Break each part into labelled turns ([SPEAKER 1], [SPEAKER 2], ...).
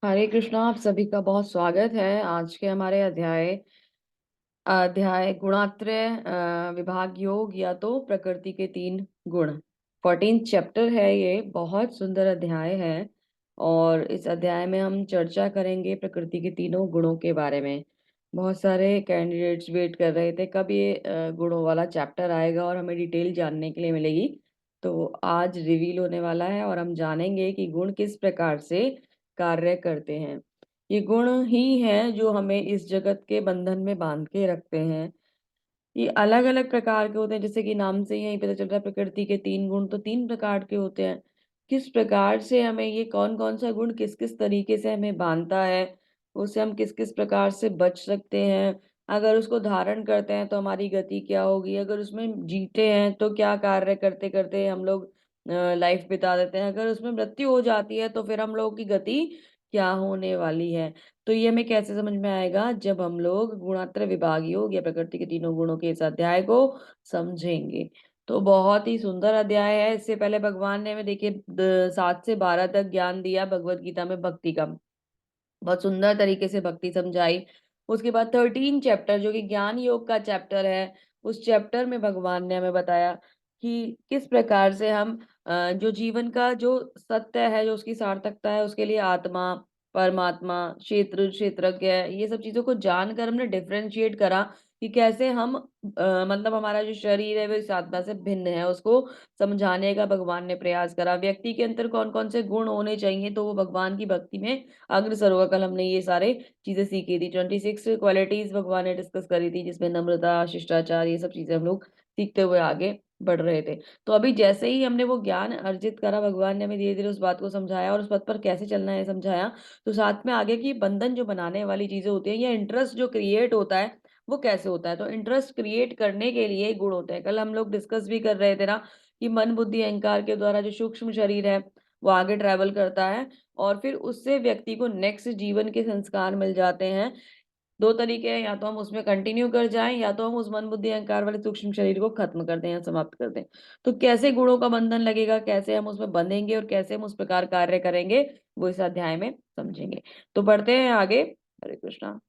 [SPEAKER 1] हरे कृष्णा। आप सभी का बहुत स्वागत है आज के हमारे अध्याय अध्याय गुणात्रय विभाग योग या तो प्रकृति के तीन गुण। 14 चैप्टर है। ये बहुत सुंदर अध्याय है और इस अध्याय में हम चर्चा करेंगे प्रकृति के तीनों गुणों के बारे में। बहुत सारे कैंडिडेट्स वेट कर रहे थे कब ये गुणों वाला चैप्टर आएगा और हमें डिटेल जानने के लिए मिलेगी। तो आज रिवील होने वाला है और हम जानेंगे कि गुण किस प्रकार से कार्य करते हैं। ये गुण ही हैं जो हमें इस जगत के बंधन में बांध के रखते हैं। ये अलग अलग प्रकार के होते हैं, जैसे कि नाम से ही यही पता चल रहा है प्रकृति के तीन गुण तो तीन प्रकार के होते हैं। किस प्रकार से हमें ये कौन कौन सा गुण किस किस तरीके से हमें बांधता है, उससे हम किस किस प्रकार से बच सकते हैं। अगर उसको धारण करते हैं तो हमारी गति क्या होगी, अगर उसमें जीते हैं तो क्या कार्य करते करते हम लोग लाइफ बिता देते हैं, अगर उसमें मृत्यु हो जाती है तो फिर हम लोगों की गति क्या होने वाली है। तो ये हमें कैसे समझ में आएगा, जब हम लोग गुणात्र विभाग योग या प्रकृति के तीनों गुणों के इस अध्याय को समझेंगे। तो बहुत ही सुंदर अध्याय है। इससे पहले भगवान ने हमें देखिए 7 से 12 तक ज्ञान दिया भगवत गीता में भक्ति का, बहुत सुंदर तरीके से भक्ति समझाई। उसके बाद 13 चैप्टर जो कि ज्ञान योग का चैप्टर है, उस चैप्टर में भगवान ने हमें बताया कि किस प्रकार से हम जो जीवन का जो सत्य है, जो उसकी सार्थकता है, उसके लिए आत्मा, परमात्मा, क्षेत्र, क्षेत्रज्ञ, ये सब चीजों को जानकर हमने डिफरेंशिएट करा कि कैसे हम मतलब हमारा जो शरीर है वो इस आत्मा से भिन्न है, उसको समझाने का भगवान ने प्रयास करा। व्यक्ति के अंदर कौन कौन से गुण होने चाहिए तो वो भगवान की भक्ति में अग्रसर होगा। कल हमने ये सारे चीजें सीखी थी, 26 क्वालिटीज भगवान ने डिस्कस करी थी, जिसमें नम्रता, शिष्टाचार, ये सब चीजें हम लोग सीखते हुए आगे बढ़ रहे थे। तो अभी जैसे ही हमने वो ज्ञान अर्जित करा, भगवान ने हमें धीरे धीरे उस बात को समझाया और उस पथ पर कैसे चलना है समझाया। तो साथ में आगे की बंधन जो बनाने वाली चीजें होती है या इंटरेस्ट जो क्रिएट होता है वो कैसे होता है। तो इंटरेस्ट क्रिएट करने के लिए गुण होते हैं। कल हम लोग डिस्कस भी कर रहे थे ना कि मन, बुद्धि, अहंकार के द्वारा जो सूक्ष्म शरीर है वो आगे ट्रैवल करता है और फिर उससे व्यक्ति को नेक्स्ट जीवन के संस्कार मिल जाते हैं। दो तरीके हैं, या तो हम उसमें कंटिन्यू कर जाएं या तो हम उस मन, बुद्धि, अहंकार वाले सूक्ष्म शरीर को खत्म कर दें या समाप्त कर दें। तो कैसे गुणों का बंधन लगेगा, कैसे हम उसमें बंधेंगे और कैसे हम उस प्रकार कार्य करेंगे, वो इस अध्याय में समझेंगे। तो बढ़ते हैं आगे। हरे कृष्णा।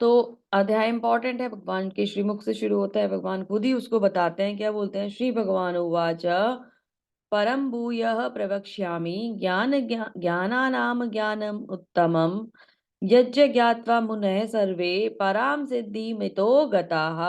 [SPEAKER 1] तो अध्याय इंपॉर्टेंट है, भगवान के श्रीमुख से शुरू होता है। भगवान खुद ही उसको बताते हैं, क्या बोलते हैं। श्री भगवान उवाच परम भूयः प्रवक्ष्यामि ज्ञानानां ज्ञानम् उत्तमम् यज्ञ ज्ञात्वा मुनयः सर्वे पराम सिद्धिमितो गताः।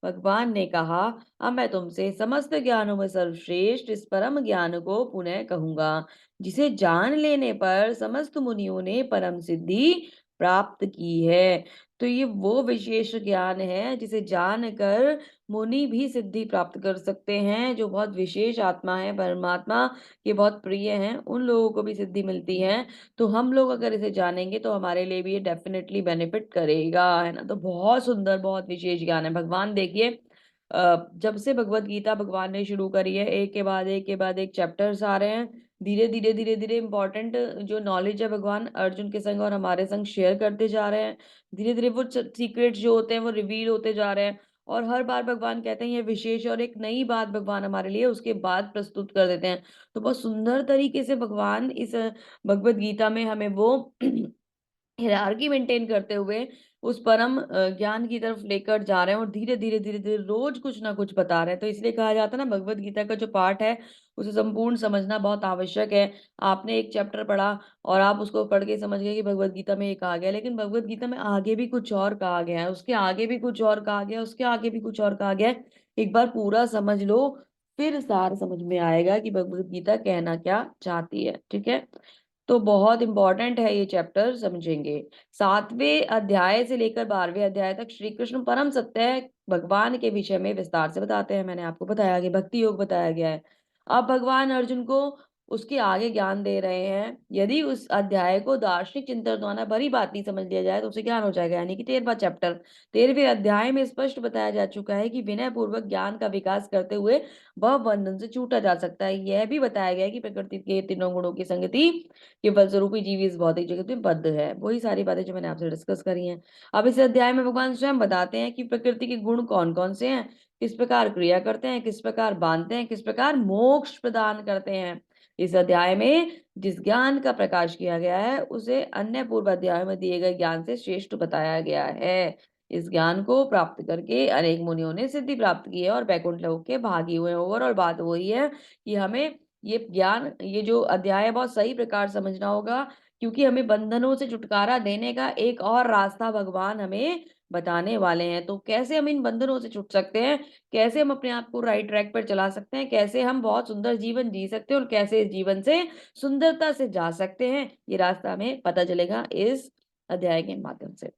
[SPEAKER 1] भगवान ने कहा, अब मैं तुमसे समस्त ज्ञानों में सर्वश्रेष्ठ इस परम ज्ञान को पुनः कहूंगा, जिसे जान लेने पर समस्त मुनियों ने परम सिद्धि प्राप्त की है। तो ये वो विशेष ज्ञान है जिसे जानकर मुनि भी सिद्धि प्राप्त कर सकते हैं। जो बहुत विशेष आत्मा है, परमात्मा के बहुत प्रिय हैं, उन लोगों को भी सिद्धि मिलती है। तो हम लोग अगर इसे जानेंगे तो हमारे लिए भी ये डेफिनेटली बेनिफिट करेगा, है ना। तो बहुत सुंदर, बहुत विशेष ज्ञान है। भगवान देखिए, जब से भगवत गीता भगवान ने शुरू करी है, एक के बाद एक चैप्टर्स आ रहे हैं। धीरे धीरे इंपॉर्टेंट जो नॉलेज है भगवान अर्जुन के संग और हमारे संग शेयर करते जा रहे हैं। धीरे धीरे वो सीक्रेट्स जो होते हैं वो रिवील होते जा रहे हैं और हर बार भगवान कहते हैं ये विशेष और एक नई बात भगवान हमारे लिए उसके बाद प्रस्तुत कर देते हैं। तो बहुत सुंदर तरीके से भगवान इस भगवत गीता में हमें वो हिरार्की मेंटेन करते हुए उस परम ज्ञान की तरफ लेकर जा रहे हैं और धीरे धीरे रोज कुछ ना कुछ बता रहे हैं। तो इसलिए कहा जाता है ना, भगवत गीता का जो पाठ है उसे संपूर्ण समझना बहुत आवश्यक है। आपने एक चैप्टर पढ़ा और आप उसको पढ़ के समझ गए कि भगवत गीता में ये कहा गया, लेकिन भगवत गीता में आगे भी कुछ और कहा गया है, उसके आगे भी कुछ और कहा गया है, उसके आगे भी कुछ और कहा गया है। एक बार पूरा समझ लो, फिर सार समझ में आएगा कि भगवत गीता कहना क्या चाहती है। ठीक है। तो बहुत इंपॉर्टेंट है ये चैप्टर, समझेंगे। 7वें अध्याय से लेकर 12वें अध्याय तक श्री कृष्ण परम सत्य भगवान के विषय में विस्तार से बताते हैं। मैंने आपको बताया कि भक्ति योग बताया गया है। अब भगवान अर्जुन को उसके आगे ज्ञान दे रहे हैं। यदि उस अध्याय को दार्शनिक चिंतन द्वारा भली बात नहीं समझ लिया जाए तो उसे ज्ञान हो जाएगा। यानी कि 13वां चैप्टर 13वें अध्याय में स्पष्ट बताया जा चुका है कि विनय पूर्वक ज्ञान का विकास करते हुए वह बंधन से छूटा जा सकता है। यह भी बताया गया है कि प्रकृति के तीनों गुणों की संगति के फलस्वरूप ही जीव इस भौतिक जगत में बद्ध है। वही सारी बातें जो मैंने आपसे डिस्कस करी हैं। अब इस अध्याय में भगवान स्वयं बताते हैं कि प्रकृति के गुण कौन कौन से हैं, किस प्रकार क्रिया करते हैं, किस प्रकार बांधते हैं, किस प्रकार मोक्ष प्रदान करते हैं। इस अध्याय में जिस ज्ञान का प्रकाश किया गया है उसे अन्य पूर्व अध्याय में दिए गए ज्ञान से श्रेष्ठ बताया गया है। इस ज्ञान को प्राप्त करके अनेक मुनियों ने सिद्धि प्राप्त की है और वैकुंठ लोक के भागी हुए हैं। ओवरऑल बात वही है कि हमें ये ज्ञान, ये जो अध्याय है, बहुत सही प्रकार समझना होगा, क्योंकि हमें बंधनों से छुटकारा देने का एक और रास्ता भगवान हमें बताने वाले हैं। तो कैसे हम इन बंधनों से छूट सकते हैं, कैसे हम अपने आप को राइट ट्रैक पर चला सकते हैं, कैसे हम बहुत सुंदर जीवन जी सकते हैं और कैसे इस जीवन से सुंदरता से जा सकते हैं, ये रास्ता हमें पता चलेगा इस अध्याय के माध्यम से।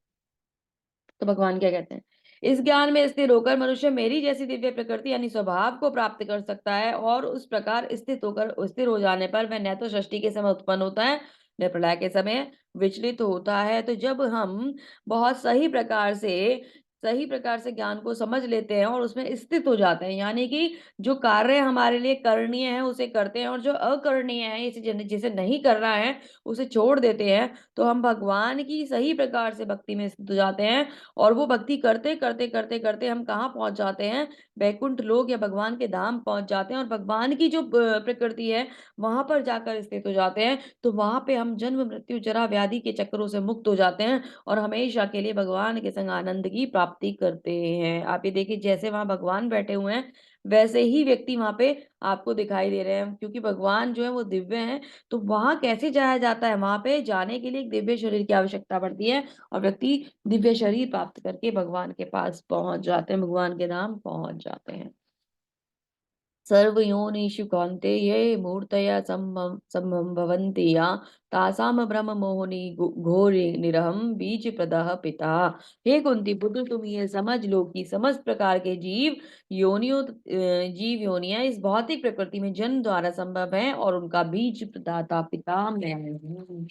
[SPEAKER 1] तो भगवान क्या कहते हैं, इस ज्ञान में स्थिर होकर मनुष्य मेरी जैसी दिव्य प्रकृति यानी स्वभाव को प्राप्त कर सकता है और उस प्रकार स्थिर हो जाने पर वह न तो सृष्टि के समय उत्पन्न होता है न प्रलय के समय विचलित होता है। तो जब हम बहुत सही प्रकार से ज्ञान को समझ लेते हैं और उसमें स्थित हो जाते हैं, यानी कि जो कार्य हमारे लिए करणीय है उसे करते हैं और जो अकरणीय है, जिसे नहीं करना है उसे छोड़ देते हैं, तो हम भगवान की सही प्रकार से भक्ति में स्थित हो जाते हैं। और वो भक्ति करते करते करते करते हम कहाँ पहुंच जाते हैं, वैकुंठ लोक या भगवान के धाम पहुंच जाते हैं और भगवान की जो प्रकृति है वहां पर जाकर स्थित हो जाते हैं। तो वहां पे हम जन्म मृत्यु जरा व्याधि के चक्रों से मुक्त हो जाते हैं और हमेशा के लिए भगवान के संग आनंद की प्राप्ति करते हैं। आप ये देखिए, जैसे वहां भगवान बैठे हुए हैं वैसे ही व्यक्ति वहां पे आपको दिखाई दे रहे हैं, क्योंकि भगवान जो है वो दिव्य हैं। तो वहां कैसे जाया जाता है, वहां पे जाने के लिए एक दिव्य शरीर की आवश्यकता पड़ती है और व्यक्ति दिव्य शरीर प्राप्त करके भगवान के पास पहुंच जाते हैं, भगवान के धाम पहुंच जाते हैं। सर्वयोनिषु कौन्तेय मूर्तया सम्भवन्ति या तासाम ब्रह्म मोहिनी घोरी निरहम बीज प्रदः पिता। हे कुंती पुत्र, तुम ये समझ लो कि समस्त प्रकार के जीव योनियां इस भौतिक प्रकृति में जन्म द्वारा संभव है और उनका बीज प्रदाता पिता मैं हूँ।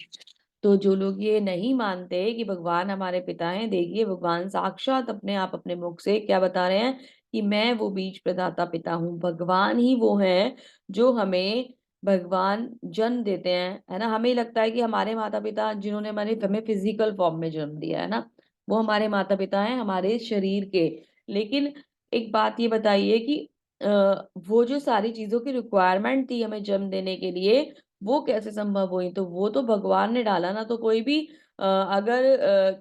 [SPEAKER 1] तो जो लोग ये नहीं मानते कि भगवान हमारे पिता हैं, देखिए भगवान साक्षात अपने आप अपने मुख से क्या बता रहे हैं कि मैं वो बीज प्रदाता पिता हूँ। भगवान ही वो हैं जो हमें भगवान जन्म देते हैं, है ना। हमें लगता है कि हमारे माता पिता जिन्होंने हमें फिजिकल फॉर्म में जन्म दिया है ना, वो हमारे माता पिता हैं हमारे शरीर के। लेकिन एक बात ये बताइए कि वो जो सारी चीजों की रिक्वायरमेंट थी हमें जन्म देने के लिए, वो कैसे संभव हुई? तो वो तो भगवान ने डाला ना। तो कोई भी अगर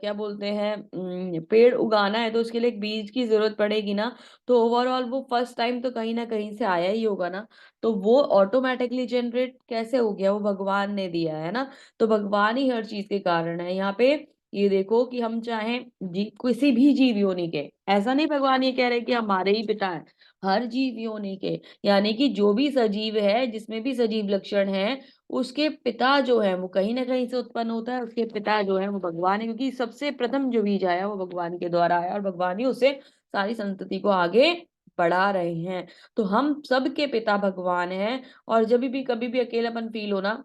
[SPEAKER 1] क्या बोलते हैं, पेड़ उगाना है तो उसके लिए एक बीज की जरूरत पड़ेगी ना। तो ओवरऑल वो फर्स्ट टाइम तो कहीं ना कहीं से आया ही होगा ना। तो वो ऑटोमेटिकली जनरेट कैसे हो गया? वो भगवान ने दिया है ना। तो भगवान ही हर चीज के कारण है। यहाँ पे ये देखो कि हम चाहे किसी भी जीव योनि के, ऐसा नहीं भगवान ये कह रहे कि हमारे ही पिता है, हर जीव योनि के, यानी कि जो भी सजीव है जिसमें भी सजीव लक्षण है उसके पिता जो है वो कहीं ना कहीं से उत्पन्न होता है। उसके पिता जो है वो भगवान है, क्योंकि सबसे प्रथम जो बीज आया वो भगवान के द्वारा आया और भगवान ही उसे सारी संतति को आगे बढ़ा रहे हैं। तो हम सबके पिता भगवान हैं। और जब भी कभी भी अकेलापन फील हो ना,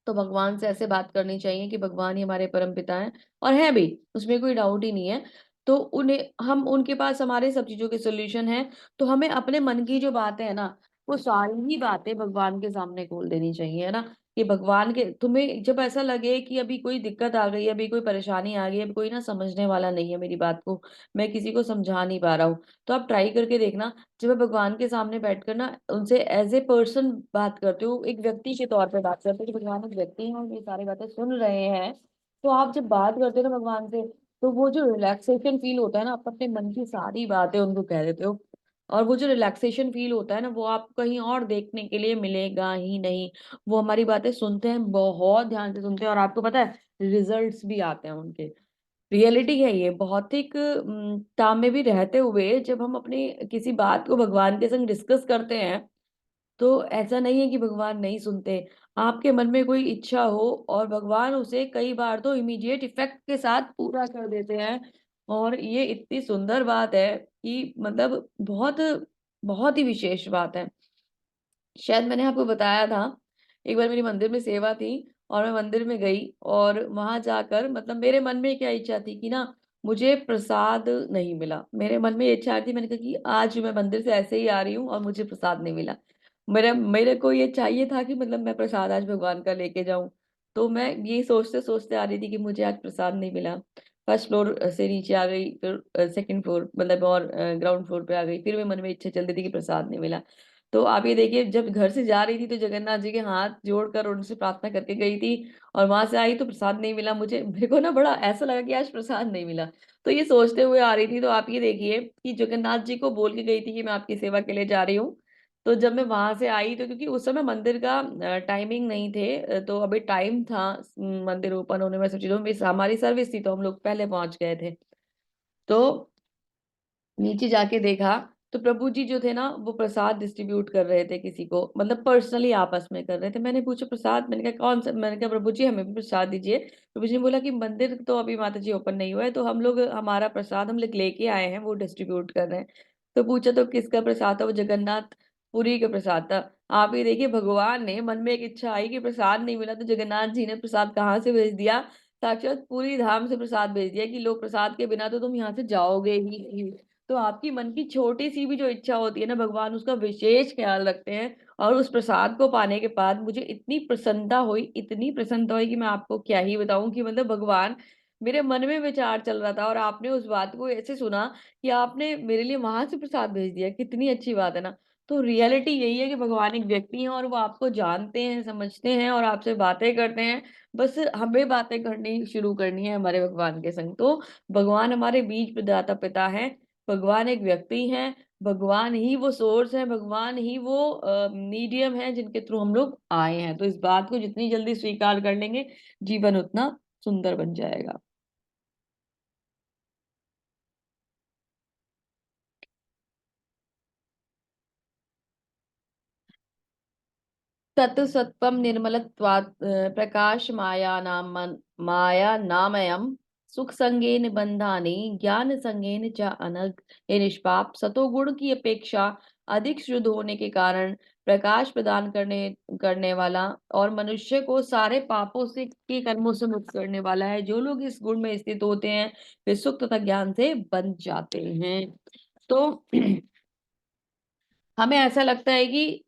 [SPEAKER 1] तो भगवान से ऐसे बात करनी चाहिए कि भगवान ही हमारे परम पिता हैं और हैं भी, उसमें कोई डाउट ही नहीं है। तो उन्हें हम उनके पास हमारे सब चीजों के सोल्यूशन है। तो हमें अपने मन की जो बातें है ना, वो सारी ही बातें भगवान के सामने खोल देनी चाहिए, है ना। कि भगवान के, तुम्हें जब ऐसा लगे कि अभी कोई दिक्कत आ गई है, अभी कोई परेशानी आ गई है, अभी कोई ना समझने वाला नहीं है मेरी बात को, मैं किसी को समझा नहीं पा रहा हूँ, तो आप ट्राई करके देखना। जब मैं भगवान के सामने बैठकर ना उनसे एज ए पर्सन बात करते हो, एक व्यक्ति के तौर पे बात करते हो कि भगवान एक व्यक्ति है और ये सारी बातें सुन रहे हैं, तो आप जब बात करते हो ना भगवान से, तो वो जो रिलैक्सेशन फील होता है ना, आप अपने मन की सारी बातें उनको कह देते हो। और वो जो रिलैक्सेशन फील होता है ना, वो आपको कहीं और देखने के लिए मिलेगा ही नहीं। वो हमारी बातें सुनते हैं, बहुत ध्यान से सुनते हैं, और आपको पता है रिजल्ट्स भी आते हैं उनके। रियलिटी है ये। भौतिक ताम में भी रहते हुए जब हम अपनी किसी बात को भगवान के संग डिस्कस करते हैं, तो ऐसा नहीं है कि भगवान नहीं सुनते। आपके मन में कोई इच्छा हो और भगवान उसे कई बार तो इमीडिएट इफेक्ट के साथ पूरा कर देते हैं। और ये इतनी सुंदर बात है कि मतलब बहुत बहुत ही विशेष बात है। शायद मैंने आपको बताया था, एक बार मेरी मंदिर में सेवा थी और मैं मंदिर में गई और वहां जाकर मतलब मेरे मन में क्या इच्छा थी कि ना मुझे प्रसाद नहीं मिला। मेरे मन में ये इच्छा थी, मैंने कहा कि आज मैं मंदिर से ऐसे ही आ रही हूँ और मुझे प्रसाद नहीं मिला। मेरे को ये चाहिए था कि मतलब मैं प्रसाद आज भगवान का लेके जाऊं। तो मैं ये सोचते सोचते आ रही थी कि मुझे आज प्रसाद नहीं मिला। फर्स्ट फ्लोर से नीचे आ गई, फिर सेकंड फ्लोर मतलब और ग्राउंड फ्लोर पे आ गई, फिर मेरे मन में इच्छा चल रही थी कि प्रसाद नहीं मिला। तो आप ये देखिए, जब घर से जा रही थी तो जगन्नाथ जी के हाथ जोड़कर उनसे प्रार्थना करके गई थी, और वहां से आई तो प्रसाद नहीं मिला मुझे। मेरे को ना बड़ा ऐसा लगा कि आज प्रसाद नहीं मिला। तो ये सोचते हुए आ रही थी, तो आप ये देखिए कि जगन्नाथ जी को बोल के गई थी कि मैं आपकी सेवा के लिए जा रही हूँ। तो जब मैं वहां से आई, तो क्योंकि उस समय मंदिर का टाइमिंग नहीं थे, तो अभी टाइम था मंदिर ओपन होने में, सब चीजों में हमारी सर्विस थी तो हम लोग पहले पहुंच गए थे। तो नीचे जाके देखा तो प्रभु जी जो थे ना, वो प्रसाद डिस्ट्रीब्यूट कर रहे थे किसी को, मतलब पर्सनली आपस में कर रहे थे। मैंने पूछा प्रसाद, मैंने कहा कौन सा, मैंने कहा प्रभु जी हमें भी प्रसाद दीजिए। प्रभु जी ने बोला कि मंदिर तो अभी माता जी ओपन नहीं हुआ है, तो हम लोग हमारा प्रसाद हम लोग लेके आए हैं, वो डिस्ट्रीब्यूट कर रहे हैं। तो पूछा तो किसका प्रसाद था, वो जगन्नाथ पुरी का प्रसाद था। आप ये देखिए, भगवान ने मन में एक इच्छा आई कि प्रसाद नहीं मिला, तो जगन्नाथ जी ने प्रसाद कहाँ से भेज दिया, साक्षात पूरी धाम से प्रसाद भेज दिया कि लो, प्रसाद के बिना तो तुम यहाँ से जाओगे ही नहीं। तो आपकी मन की छोटी सी भी जो इच्छा होती है ना, भगवान उसका विशेष ख्याल रखते हैं। और उस प्रसाद को पाने के बाद मुझे इतनी प्रसन्नता हुई, इतनी प्रसन्नता हुई कि मैं आपको क्या ही बताऊं, कि मतलब भगवान, मेरे मन में विचार चल रहा था और आपने उस बात को ऐसे सुना कि आपने मेरे लिए वहां से प्रसाद भेज दिया, कितनी अच्छी बात है ना। तो रियलिटी यही है कि भगवान एक व्यक्ति हैं और वो आपको जानते हैं, समझते हैं और आपसे बातें करते हैं। बस हमें बातें करनी शुरू करनी है हमारे भगवान के संग। तो भगवान हमारे बीज प्रदाता पिता है, भगवान एक व्यक्ति हैं, भगवान ही वो सोर्स है, भगवान ही वो मीडियम है जिनके थ्रू हम लोग आए हैं। तो इस बात को जितनी जल्दी स्वीकार कर लेंगे, जीवन उतना सुंदर बन जाएगा। सत सत्वम निर्मलत्वात् प्रकाश माया नामयम सुख संगेन बंधानि ज्ञान संगेन च अनग। ये निष्पाप सतोगुण की अपेक्षा अधिक शुद्ध होने के कारण प्रकाश प्रदान करने करने वाला और मनुष्य को सारे पापों से के कर्मों से मुक्त करने वाला है। जो लोग इस गुण में स्थित होते हैं, वे सुख तथा ज्ञान से बन जाते हैं। तो हमें ऐसा लगता है कि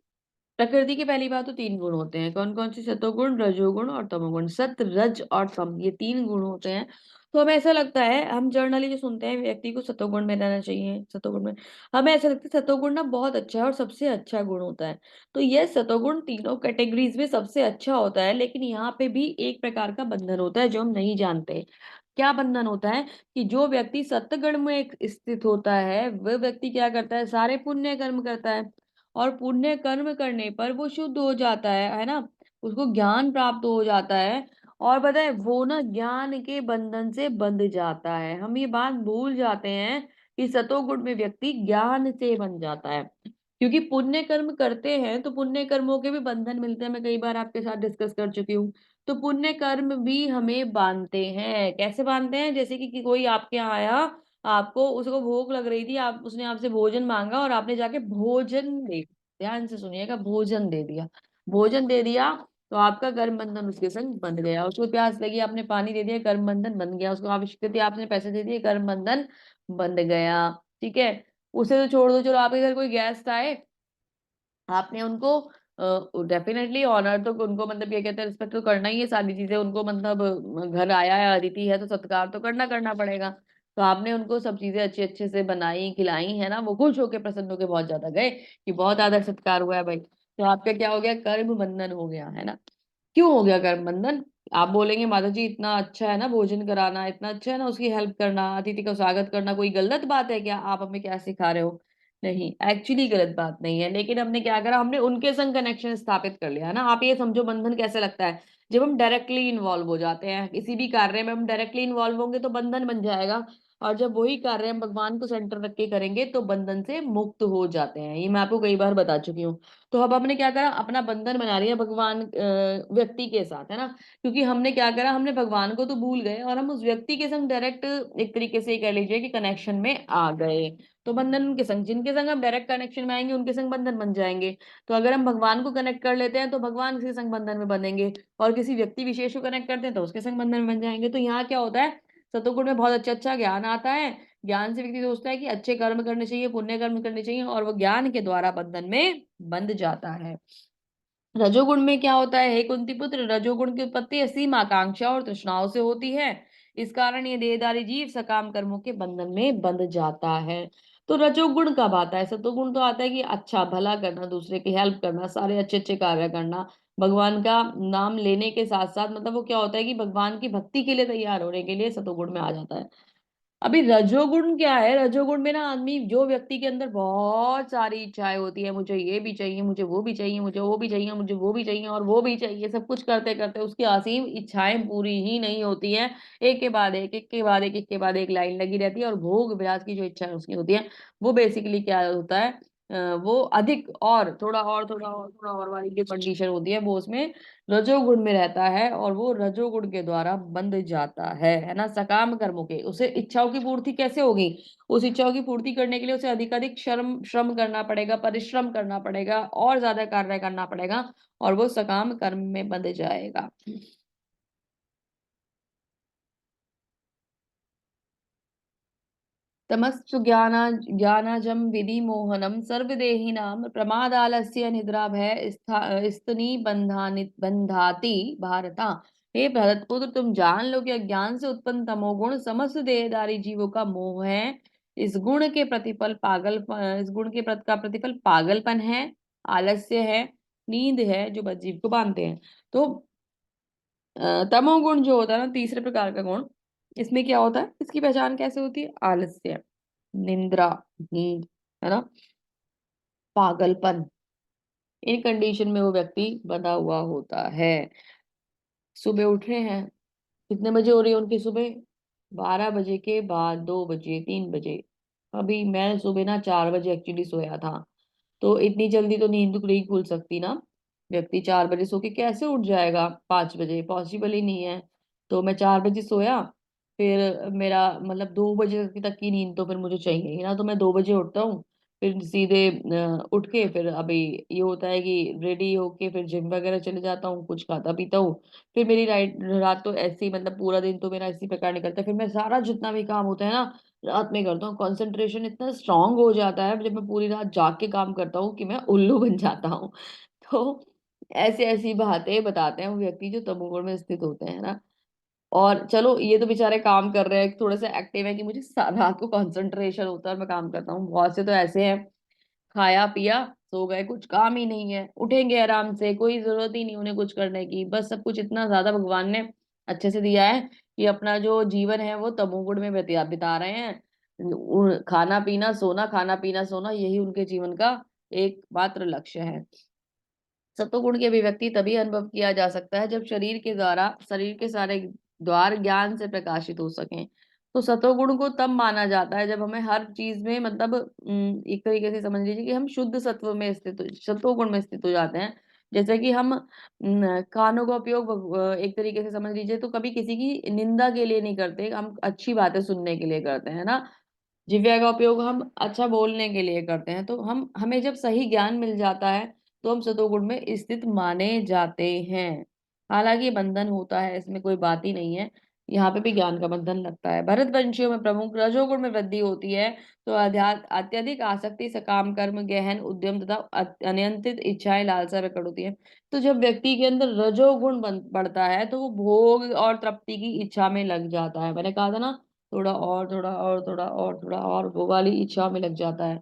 [SPEAKER 1] प्रकृति की पहली बात तो तीन गुण होते हैं, कौन कौन से, सतोगुण, रजोगुण और तमोगुण। सत, रज और तम, ये तीन गुण होते हैं। तो हमें ऐसा लगता है, हम जर्नली जो सुनते हैं व्यक्ति को सतोगुण में रहना चाहिए, सतोगुण में, हमें ऐसा लगता है सतोगुण ना बहुत अच्छा है और सबसे अच्छा गुण होता है। तो ये सतोगुण तीनों कैटेगरीज में सबसे अच्छा होता है, लेकिन यहाँ पे भी एक प्रकार का बंधन होता है जो हम नहीं जानते। क्या बंधन होता है, कि जो व्यक्ति सत्गुण में स्थित होता है, वह व्यक्ति क्या करता है, सारे पुण्य कर्म करता है, और पुण्य कर्म करने पर वो शुद्ध हो जाता है ना, उसको ज्ञान प्राप्त हो जाता है। और पता है वो ना ज्ञान के बंधन से बंध जाता है। हम ये बात भूल जाते हैं कि सतोगुण में व्यक्ति ज्ञान से बन जाता है, क्योंकि पुण्य कर्म करते हैं तो पुण्य कर्मों के भी बंधन मिलते हैं। मैं कई बार आपके साथ डिस्कस कर चुकी हूँ। तो पुण्य कर्म भी हमें बांधते हैं। कैसे बांधते हैं, जैसे कि कोई आपके यहाँ आया, आपको, उसको भूख लग रही थी, आप, उसने आपसे भोजन मांगा और आपने जाके भोजन दे, ध्यान से सुनिएगा, भोजन दे दिया, भोजन दे दिया, तो आपका कर्म बंधन उसके संग बंध गया। उसको प्यास लगी, आपने पानी दे दिया, कर्म बंधन बन गया। उसको आवश्यकता थी, आपने पैसे दे दिए, कर्म बंधन बंध गया। ठीक है, उसे तो छोड़ दो, चलो आपके घर कोई गेस्ट आए, आपने उनको डेफिनेटली ऑनर तो उनको, मतलब ये कहते हैं रिस्पेक्ट तो करना ही है, सारी चीजें उनको, मतलब घर आया है, अतिथि है तो सत्कार तो करना करना पड़ेगा। तो आपने उनको सब चीजें अच्छे अच्छे से बनाई खिलाई है ना, वो खुश होके प्रसन्न होके बहुत ज्यादा गए कि बहुत आदर सत्कार हुआ है भाई। तो आपका क्या हो गया, कर्म बंधन हो गया है ना। क्यों हो गया कर्म बंधन, आप बोलेंगे माता जी इतना अच्छा है ना भोजन कराना, इतना अच्छा है ना उसकी हेल्प करना, अतिथि का स्वागत करना, कोई गलत बात है क्या, आप हमें क्या सिखा रहे हो। नहीं, एक्चुअली गलत बात नहीं है, लेकिन हमने क्या करा, हमने उनके संग कनेक्शन स्थापित कर लिया है ना। आप ये समझो बंधन कैसे लगता है, जब हम डायरेक्टली इन्वॉल्व हो जाते हैं किसी भी कार्य में, हम डायरेक्टली इन्वॉल्व होंगे तो बंधन बन जाएगा। और जब वही कार्य हम भगवान को सेंटर रख के करेंगे तो बंधन से मुक्त हो जाते हैं। ये मैं आपको कई बार बता चुकी हूँ। तो अब हमने क्या करा, अपना बंधन बना लिया भगवान व्यक्ति के साथ, है ना। क्योंकि हमने क्या करा, हमने भगवान को तो भूल गए और हम उस व्यक्ति के संग डायरेक्ट, एक तरीके से ये कह लीजिए कि कनेक्शन में आ गए। तो बंधन उनके संग, जिनके संग हम डायरेक्ट कनेक्शन में आएंगे उनके संग बंधन बन जाएंगे। तो अगर हम भगवान को कनेक्ट कर लेते हैं तो भगवान के संग बंधन में बनेंगे, और किसी व्यक्ति विशेष को कनेक्ट करते हैं तो उसके संग बंधन में बन जाएंगे। तो यहाँ क्या होता है, सतोगुण में बहुत अच्छा अच्छा ज्ञान आता है। ज्ञान से व्यक्ति सोचता है कि अच्छे कर्म करने चाहिए, पुण्य कर्म करने चाहिए, और वो ज्ञान के द्वारा बंधन में बंध जाता है। रजोगुण में क्या होता है, हे कुंती पुत्र, रजोगुण की उत्पत्ति असीम आकांक्षा और तृष्णाओं से होती है। इस कारण ये देहधारी जीव सकाम कर्मों के बंधन में बंध जाता है। तो रजोगुण कब आता है? सतोगुण तो आता है कि अच्छा भला करना, दूसरे की हेल्प करना, सारे अच्छे अच्छे कार्य करना, भगवान का नाम लेने के साथ साथ मतलब वो क्या होता है कि भगवान की भक्ति के लिए तैयार होने के लिए सतोगुण में आ जाता है। अभी रजोगुण क्या है? रजोगुण में ना आदमी, जो व्यक्ति के अंदर बहुत सारी इच्छाएं होती है, मुझे ये भी चाहिए, मुझे वो भी चाहिए, मुझे वो भी चाहिए, मुझे वो भी चाहिए और वो भी चाहिए, सब कुछ करते करते उसकी असीम इच्छाएं पूरी ही नहीं होती हैं। एक के बाद एक के बाद एक के बाद एक लाइन लगी रहती है और भोग विलास की जो इच्छाएं उसकी होती है, वो बेसिकली क्या होता है, वो अधिक और थोड़ा और थोड़ा और थोड़ा और वाली जो कंडीशन होती है वो उसमें रजोगुण में रहता है और वो रजोगुण के द्वारा बंध जाता है ना। सकाम कर्मों के, उसे इच्छाओं की पूर्ति कैसे होगी? उस इच्छाओं की पूर्ति करने के लिए उसे अधिकाधिक श्रम श्रम करना पड़ेगा, परिश्रम करना पड़ेगा और ज्यादा कार्य करना पड़ेगा और वो सकाम कर्म में बंध जाएगा। तमस्तु ज्ञानाजं विधिमोहनं सर्वदेहिनां प्रमादालस्य निद्राभय स्तनि बंधाति भारता। हे भरत पुत्र, तुम जान लो कि अज्ञान से उत्पन्न तमोगुण समस्त देहधारी जीवों का मोह है। इस गुण के प्रतिफल इस गुण के का प्रतिफल पागलपन है, आलस्य है, नींद है जो जीव को बांधते हैं। तो तमोगुण जो होता है ना, तीसरे प्रकार का गुण, इसमें क्या होता है, इसकी पहचान कैसे होती है? आलस्य, निंद्रा, नींद, है ना, पागलपन, इन कंडीशन में वो व्यक्ति बना हुआ होता है। सुबह उठ रहे हैं, कितने बजे हो रही है उनकी सुबह? 12 बजे के बाद, 2 बजे, 3 बजे। अभी मैं सुबह ना 4 बजे एक्चुअली सोया था, तो इतनी जल्दी तो नींद नहीं खुल सकती ना। व्यक्ति 4 बजे सो के कैसे उठ जाएगा 5 बजे? पॉसिबल ही नहीं है। तो मैं 4 बजे सोया, फिर मेरा मतलब 2 बजे तक की नींद तो फिर मुझे चाहिए ही ना, तो मैं 2 बजे उठता हूँ। फिर सीधे उठ के फिर अभी ये होता है कि रेडी होके फिर जिम वगैरह चले जाता हूँ, कुछ खाता पीता हूँ। फिर मेरी रात तो ऐसे ही, मतलब पूरा दिन तो मेरा इसी प्रकार निकलता है। फिर मैं सारा जितना भी काम होता है ना रात में करता हूँ। कंसंट्रेशन इतना स्ट्रांग हो जाता है जब मैं पूरी रात जाग के काम करता हूँ कि मैं उल्लू बन जाता हूँ। तो ऐसी ऐसी बातें बताते हैं वो व्यक्ति जो तमोगुण में स्थित होते हैं ना। और चलो ये तो बेचारे काम कर रहे हैं, थोड़े से एक्टिव है कि मुझे रात को कंसंट्रेशन होता है और मैं काम करता हूँ। बहुत से तो ऐसे हैं, खाया पिया सो गए, कुछ काम ही नहीं है, उठेंगे आराम से, कोई जरूरत ही नहीं उन्हें कुछ करने की। बस सब कुछ इतना ज्यादा भगवान ने अच्छे से दिया है कि अपना जो जीवन है वो तमोगुण में बिता रहे हैं। खाना पीना सोना, खाना पीना सोना, यही उनके जीवन का एकमात्र लक्ष्य है। सत्वगुण की अभिव्यक्ति तभी अनुभव किया जा सकता है जब शरीर के सारे द्वार ज्ञान से प्रकाशित हो सकें। तो सत्वगुण को तब माना जाता है जब हमें हर चीज में मतलब एक तरीके से समझ लीजिए कि हम शुद्ध सत्व में सत्वगुण में स्थित हो जाते हैं। जैसे कि हम कानों का उपयोग एक तरीके से समझ लीजिए तो कभी किसी की निंदा के लिए नहीं करते, हम अच्छी बातें सुनने के लिए करते हैं ना। जिह्वा का उपयोग हम अच्छा बोलने के लिए करते हैं। तो हम हमें जब सही ज्ञान मिल जाता है तो हम सतोगुण में स्थित माने जाते हैं। हालांकि बंधन होता है, इसमें कोई बात ही नहीं है, यहाँ पे भी ज्ञान का बंधन लगता है। भरतवंशियों में प्रमुख रजोगुण में वृद्धि होती है तो अत्यधिक आसक्ति, सकाम कर्म, गहन उद्यम तथा अनियंत्रित इच्छाएं, लालसा प्रकट होती है। तो जब व्यक्ति के अंदर रजोगुण बढ़ता है तो वो भोग और तृप्ति की इच्छा में लग जाता है। मैंने कहा था ना, थोड़ा और थोड़ा और थोड़ा और थोड़ा और वो वाली इच्छा में लग जाता है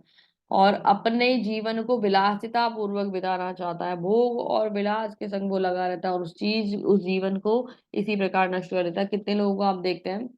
[SPEAKER 1] और अपने जीवन को विलासिता पूर्वक बिताना चाहता है। भोग और विलास के संग वो लगा रहता है और उस जीवन को इसी प्रकार नष्ट कर देता है। कितने लोगों को आप देखते हैं,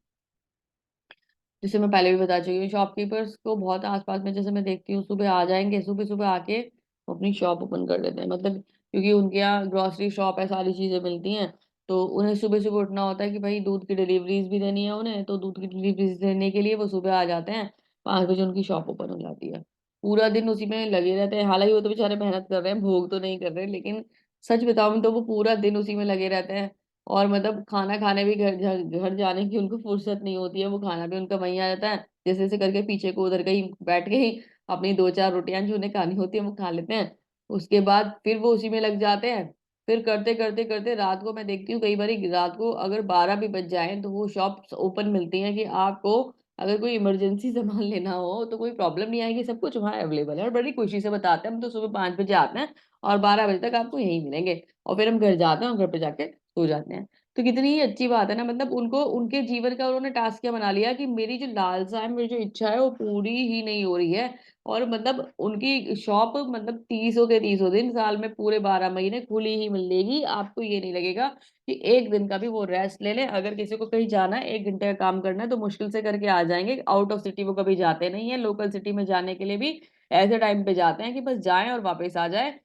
[SPEAKER 1] जैसे मैं पहले भी बता चुकी हूँ, शॉपकीपर्स को बहुत आसपास में जैसे मैं देखती हूँ, सुबह आ जाएंगे, सुबह सुबह आके वो अपनी शॉप ओपन कर देते हैं। मतलब क्योंकि उनके यहाँ ग्रोसरी शॉप है, सारी चीजें मिलती हैं, तो उन्हें सुबह सुबह उठना होता है कि भाई दूध की डिलीवरीज भी देनी है उन्हें, तो दूध की डिलीवरीज देने के लिए वो सुबह आ जाते हैं। 5 बजे उनकी शॉप ओपन हो जाती है, पूरा दिन उसी में लगे रहते हैं। हालांकि वो तो बेचारे मेहनत कर रहे हैं, भोग तो नहीं कर रहे, लेकिन सच बताऊं तो वो पूरा दिन उसी में लगे रहते हैं। और मतलब खाना खाने भी घर जाने की उनको फुर्सत नहीं होती है, वो खाना भी उनका वहीं आ जाता है। जैसे जैसे करके पीछे को उधर कहीं बैठ के ही अपनी 2-4 रोटियां जो उन्हें खानी होती है वो खा लेते हैं। उसके बाद फिर वो उसी में लग जाते हैं। फिर करते करते करते रात को मैं देखती हूँ, कई बार रात को अगर 12 भी बज जाए तो वो शॉप ओपन मिलती है कि आपको अगर कोई इमरजेंसी सामान लेना हो तो कोई प्रॉब्लम नहीं आएगी, सब कुछ वहाँ अवेलेबल है। और बड़ी खुशी से बताते हैं, हम तो सुबह 5 बजे आते हैं और 12 बजे तक आपको यहीं मिलेंगे। और फिर हम घर जाते हैं और घर पे जाके सो जाते हैं। तो कितनी ही अच्छी बात है ना, मतलब उनको उनके जीवन का उन्होंने टास्क क्या बना लिया कि मेरी जो लालसा है, मेरी जो इच्छा है वो पूरी ही नहीं हो रही है। और मतलब उनकी शॉप मतलब 30 के 30 दिन साल में पूरे 12 महीने खुली ही मिलेगी। आपको ये नहीं लगेगा कि एक दिन का भी वो रेस्ट ले लें। अगर किसी को कहीं जाना है, 1 घंटे का काम करना है, तो मुश्किल से करके आ जाएंगे। आउट ऑफ सिटी वो कभी जाते नहीं है। लोकल सिटी में जाने के लिए भी ऐसे टाइम पे जाते हैं कि बस जाएं और वापस आ जाए।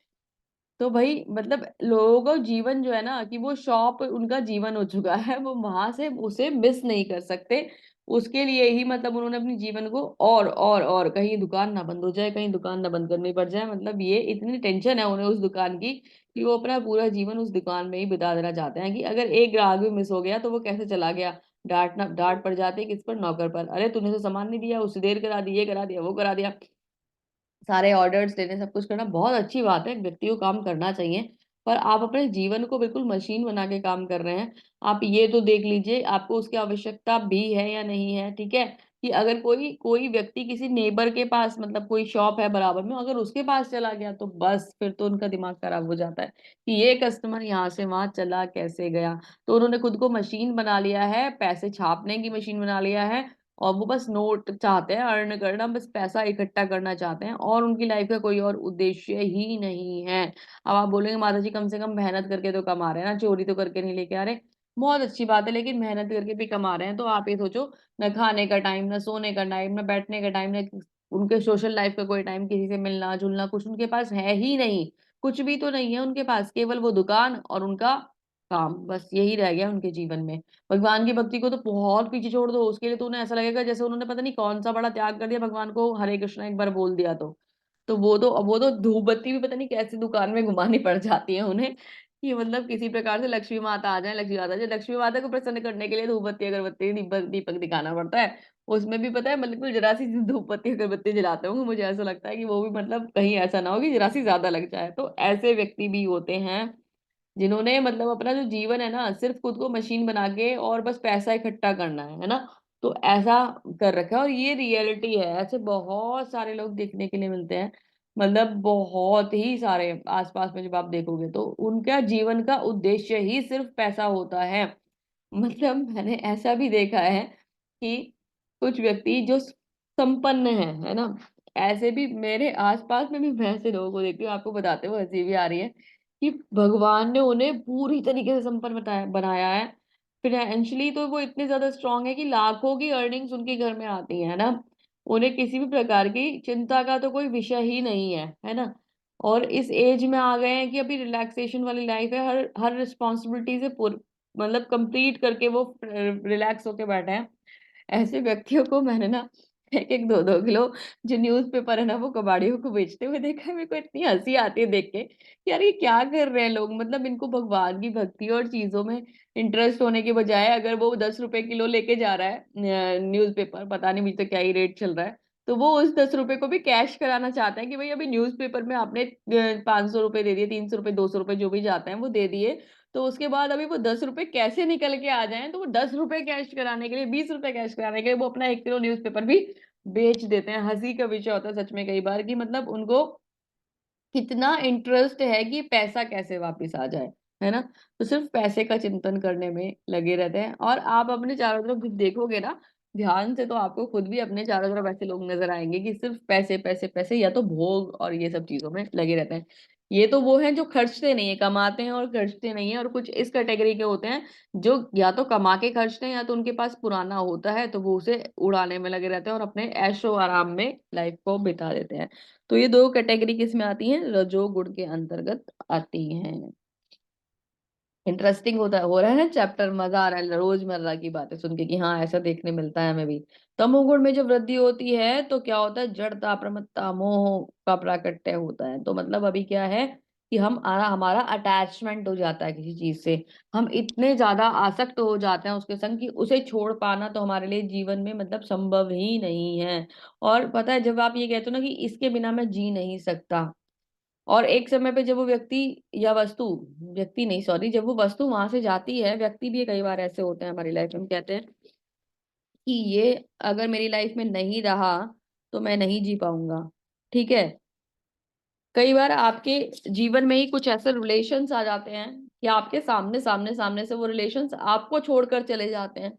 [SPEAKER 1] तो भाई मतलब लोगों को जीवन जो है ना कि वो शॉप उनका जीवन हो चुका है, वो वहां से उसे मिस नहीं कर सकते। उसके लिए ही मतलब उन्होंने अपने जीवन को और कहीं दुकान ना बंद हो जाए, कहीं दुकान ना बंद करनी पड़ जाए, मतलब ये इतनी टेंशन है उन्हें उस दुकान की कि वो अपना पूरा जीवन उस दुकान में ही बिता देना चाहते हैं कि अगर एक ग्राहक भी मिस हो गया तो वो कैसे चला गया। डांट पड़ जाती है किस पर, नौकर पर। अरे तूने तो सामान नहीं दिया, उससे देर करा दी, ये करा दिया, वो करा दिया। सारे ऑर्डर्स देने, सब कुछ करना बहुत अच्छी बात है, व्यक्ति को काम करना चाहिए। पर आप अपने जीवन को बिल्कुल मशीन बना के काम कर रहे हैं। आप ये तो देख लीजिए आपको उसकी आवश्यकता भी है या नहीं है, ठीक है। कि अगर कोई कोई व्यक्ति किसी नेबर के पास, मतलब कोई शॉप है बराबर में, अगर उसके पास चला गया तो बस फिर तो उनका दिमाग खराब हो जाता है कि ये कस्टमर यहाँ से वहां चला कैसे गया। तो उन्होंने खुद को मशीन बना लिया है, पैसे छापने की मशीन बना लिया है। और वो बस नोट चाहते हैं, अर्न करना, बस पैसा इकट्ठा करना चाहते हैं, और उनकी लाइफ का कोई और उद्देश्य ही नहीं है। अब आप बोलेंगे माता जी कम से कम मेहनत करके तो कमा रहे हैं ना, चोरी तो करके नहीं लेके आ रहे। बहुत अच्छी बात है, लेकिन मेहनत करके भी कमा रहे हैं तो आप ये सोचो, न खाने का टाइम, न सोने का टाइम, न बैठने का टाइम, न उनके सोशल लाइफ का कोई टाइम, किसी से मिलना जुलना कुछ उनके पास है ही नहीं। कुछ भी तो नहीं है उनके पास, केवल वो दुकान और उनका काम, बस यही रह गया उनके जीवन में। भगवान की भक्ति को तो बहुत पीछे छोड़ दो, उसके लिए तो उन्हें ऐसा लगेगा जैसे उन्होंने पता नहीं कौन सा बड़ा त्याग कर दिया, भगवान को हरे कृष्णा एक बार बोल दिया तो वो तो धूप बत्ती भी पता नहीं कैसी दुकान में घुमानी पड़ जाती है उन्हें कि मतलब किसी प्रकार से लक्ष्मी माता आ जाए, लक्ष्मी माता आ जाए। लक्ष्मी माता को प्रसन्न करने के लिए धूप बत्ती अगरबत्ती दीपक दीपक दिखाना पड़ता है। उसमें भी पता है मतलब जरा सी धूप बत्ती अगरबत्ती जलाते होंगे, मुझे ऐसा लगता है कि वो भी मतलब कहीं ऐसा ना हो कि जरा सी ज्यादा लग जाए। तो ऐसे व्यक्ति भी होते हैं जिन्होंने मतलब अपना जो जीवन है ना सिर्फ खुद को मशीन बना के और बस पैसा इकट्ठा करना है ना। तो ऐसा कर रखा है, और ये रियलिटी है। ऐसे बहुत सारे लोग देखने के लिए मिलते हैं, मतलब बहुत ही सारे आसपास में जब आप देखोगे तो उनका जीवन का उद्देश्य ही सिर्फ पैसा होता है। मतलब मैंने ऐसा भी देखा है कि कुछ व्यक्ति जो संपन्न है ना, ऐसे भी मेरे आसपास में भी मैं ऐसे लोगों को देखती हूँ, आपको बताते हुए हंसी भी आ रही है कि भगवान ने उन्हें पूरी तरीके से संपन्न बनाया है। फाइनेंशियली तो वो इतने ज्यादा स्ट्रांग है कि लाखों की अर्निंग्स उनके घर में आती है ना। उन्हें किसी भी प्रकार की चिंता का तो कोई विषय ही नहीं है ना। और इस एज में आ गए हैं कि अभी रिलैक्सेशन वाली लाइफ है, हर हर रिस्पॉन्सिबिलिटी से मतलब कंप्लीट करके वो रिलैक्स होके बैठे हैं। ऐसे व्यक्तियों को मैंने ना 1-1 2-2 किलो जो न्यूज़पेपर है ना वो कबाड़ियों को बेचते हुए देखा है। मेरे को इतनी हंसी आती है देख के कि यार ये क्या कर रहे हैं लोग। मतलब इनको भगवान की भक्ति और चीजों में इंटरेस्ट होने के बजाय अगर वो 10 रुपए किलो लेके जा रहा है न्यूज़पेपर, पता नहीं मुझे तो क्या ही रेट चल रहा है, तो वो उस 10 रुपए को भी कैश कराना चाहते हैं कि भाई अभी न्यूज़पेपर में आपने 500 रुपए दे दिए, 300 रुपए, 200 रुपए जो भी जाते हैं वो दे दिए। तो उसके बाद अभी वो 10 रुपए कैसे निकल के आ जाएं, तो वो 10 रुपए कैश कराने के लिए, 20 रुपए कैश कराने के लिए वो अपना 1 किलो न्यूज़पेपर भी बेच देते हैं। हंसी का विषय होता है सच में कई बार कि मतलब उनको कितना इंटरेस्ट है कि पैसा कैसे वापस आ जाए, है ना। तो सिर्फ पैसे का चिंतन करने में लगे रहते हैं। और आप अपने चारों तरफ जब देखोगे ना ध्यान से, तो आपको खुद भी अपने चारों तरफ ऐसे लोग नजर आएंगे कि सिर्फ पैसे पैसे पैसे, या तो भोग और ये सब चीजों में लगे रहते हैं। ये तो वो हैं जो खर्चते नहीं है, कमाते हैं और खर्चते नहीं है। और कुछ इस कैटेगरी के होते हैं जो या तो कमा के खर्चते हैं, या तो उनके पास पुराना होता है तो वो उसे उड़ाने में लगे रहते हैं और अपने ऐशो आराम में लाइफ को बिता देते हैं। तो ये दो कैटेगरी किस में आती हैं, रजोगुण के अंतर्गत आती हैं। इंटरेस्टिंग होता हो रहा है ना चैप्टर, मजा आ रहा है रोजमर्रा की बातें सुन के कि हाँ ऐसा देखने मिलता है हमें भी। तमोगुण में जब वृद्धि होती है तो क्या होता है, जड़ता, प्रमत्ता, मोह का प्राकट्य होता है। तो मतलब अभी क्या है कि हमारा अटैचमेंट हो जाता है किसी चीज से। हम इतने ज्यादा आसक्त हो जाते हैं उसके संग कि उसे छोड़ पाना तो हमारे लिए जीवन में मतलब संभव ही नहीं है। और पता है जब आप ये कहते हो ना कि इसके बिना मैं जी नहीं सकता, और एक समय पे जब वो व्यक्ति या वस्तु, व्यक्ति नहीं सॉरी, जब वो वस्तु वहां से जाती है, व्यक्ति भी कई बार ऐसे होते हैं हमारी लाइफ में, कहते हैं कि ये अगर मेरी लाइफ में नहीं रहा तो मैं नहीं जी पाऊंगा, ठीक है। कई बार आपके जीवन में ही कुछ ऐसे रिलेशंस आ जाते हैं कि आपके सामने सामने सामने से वो रिलेशंस आपको छोड़कर चले जाते हैं,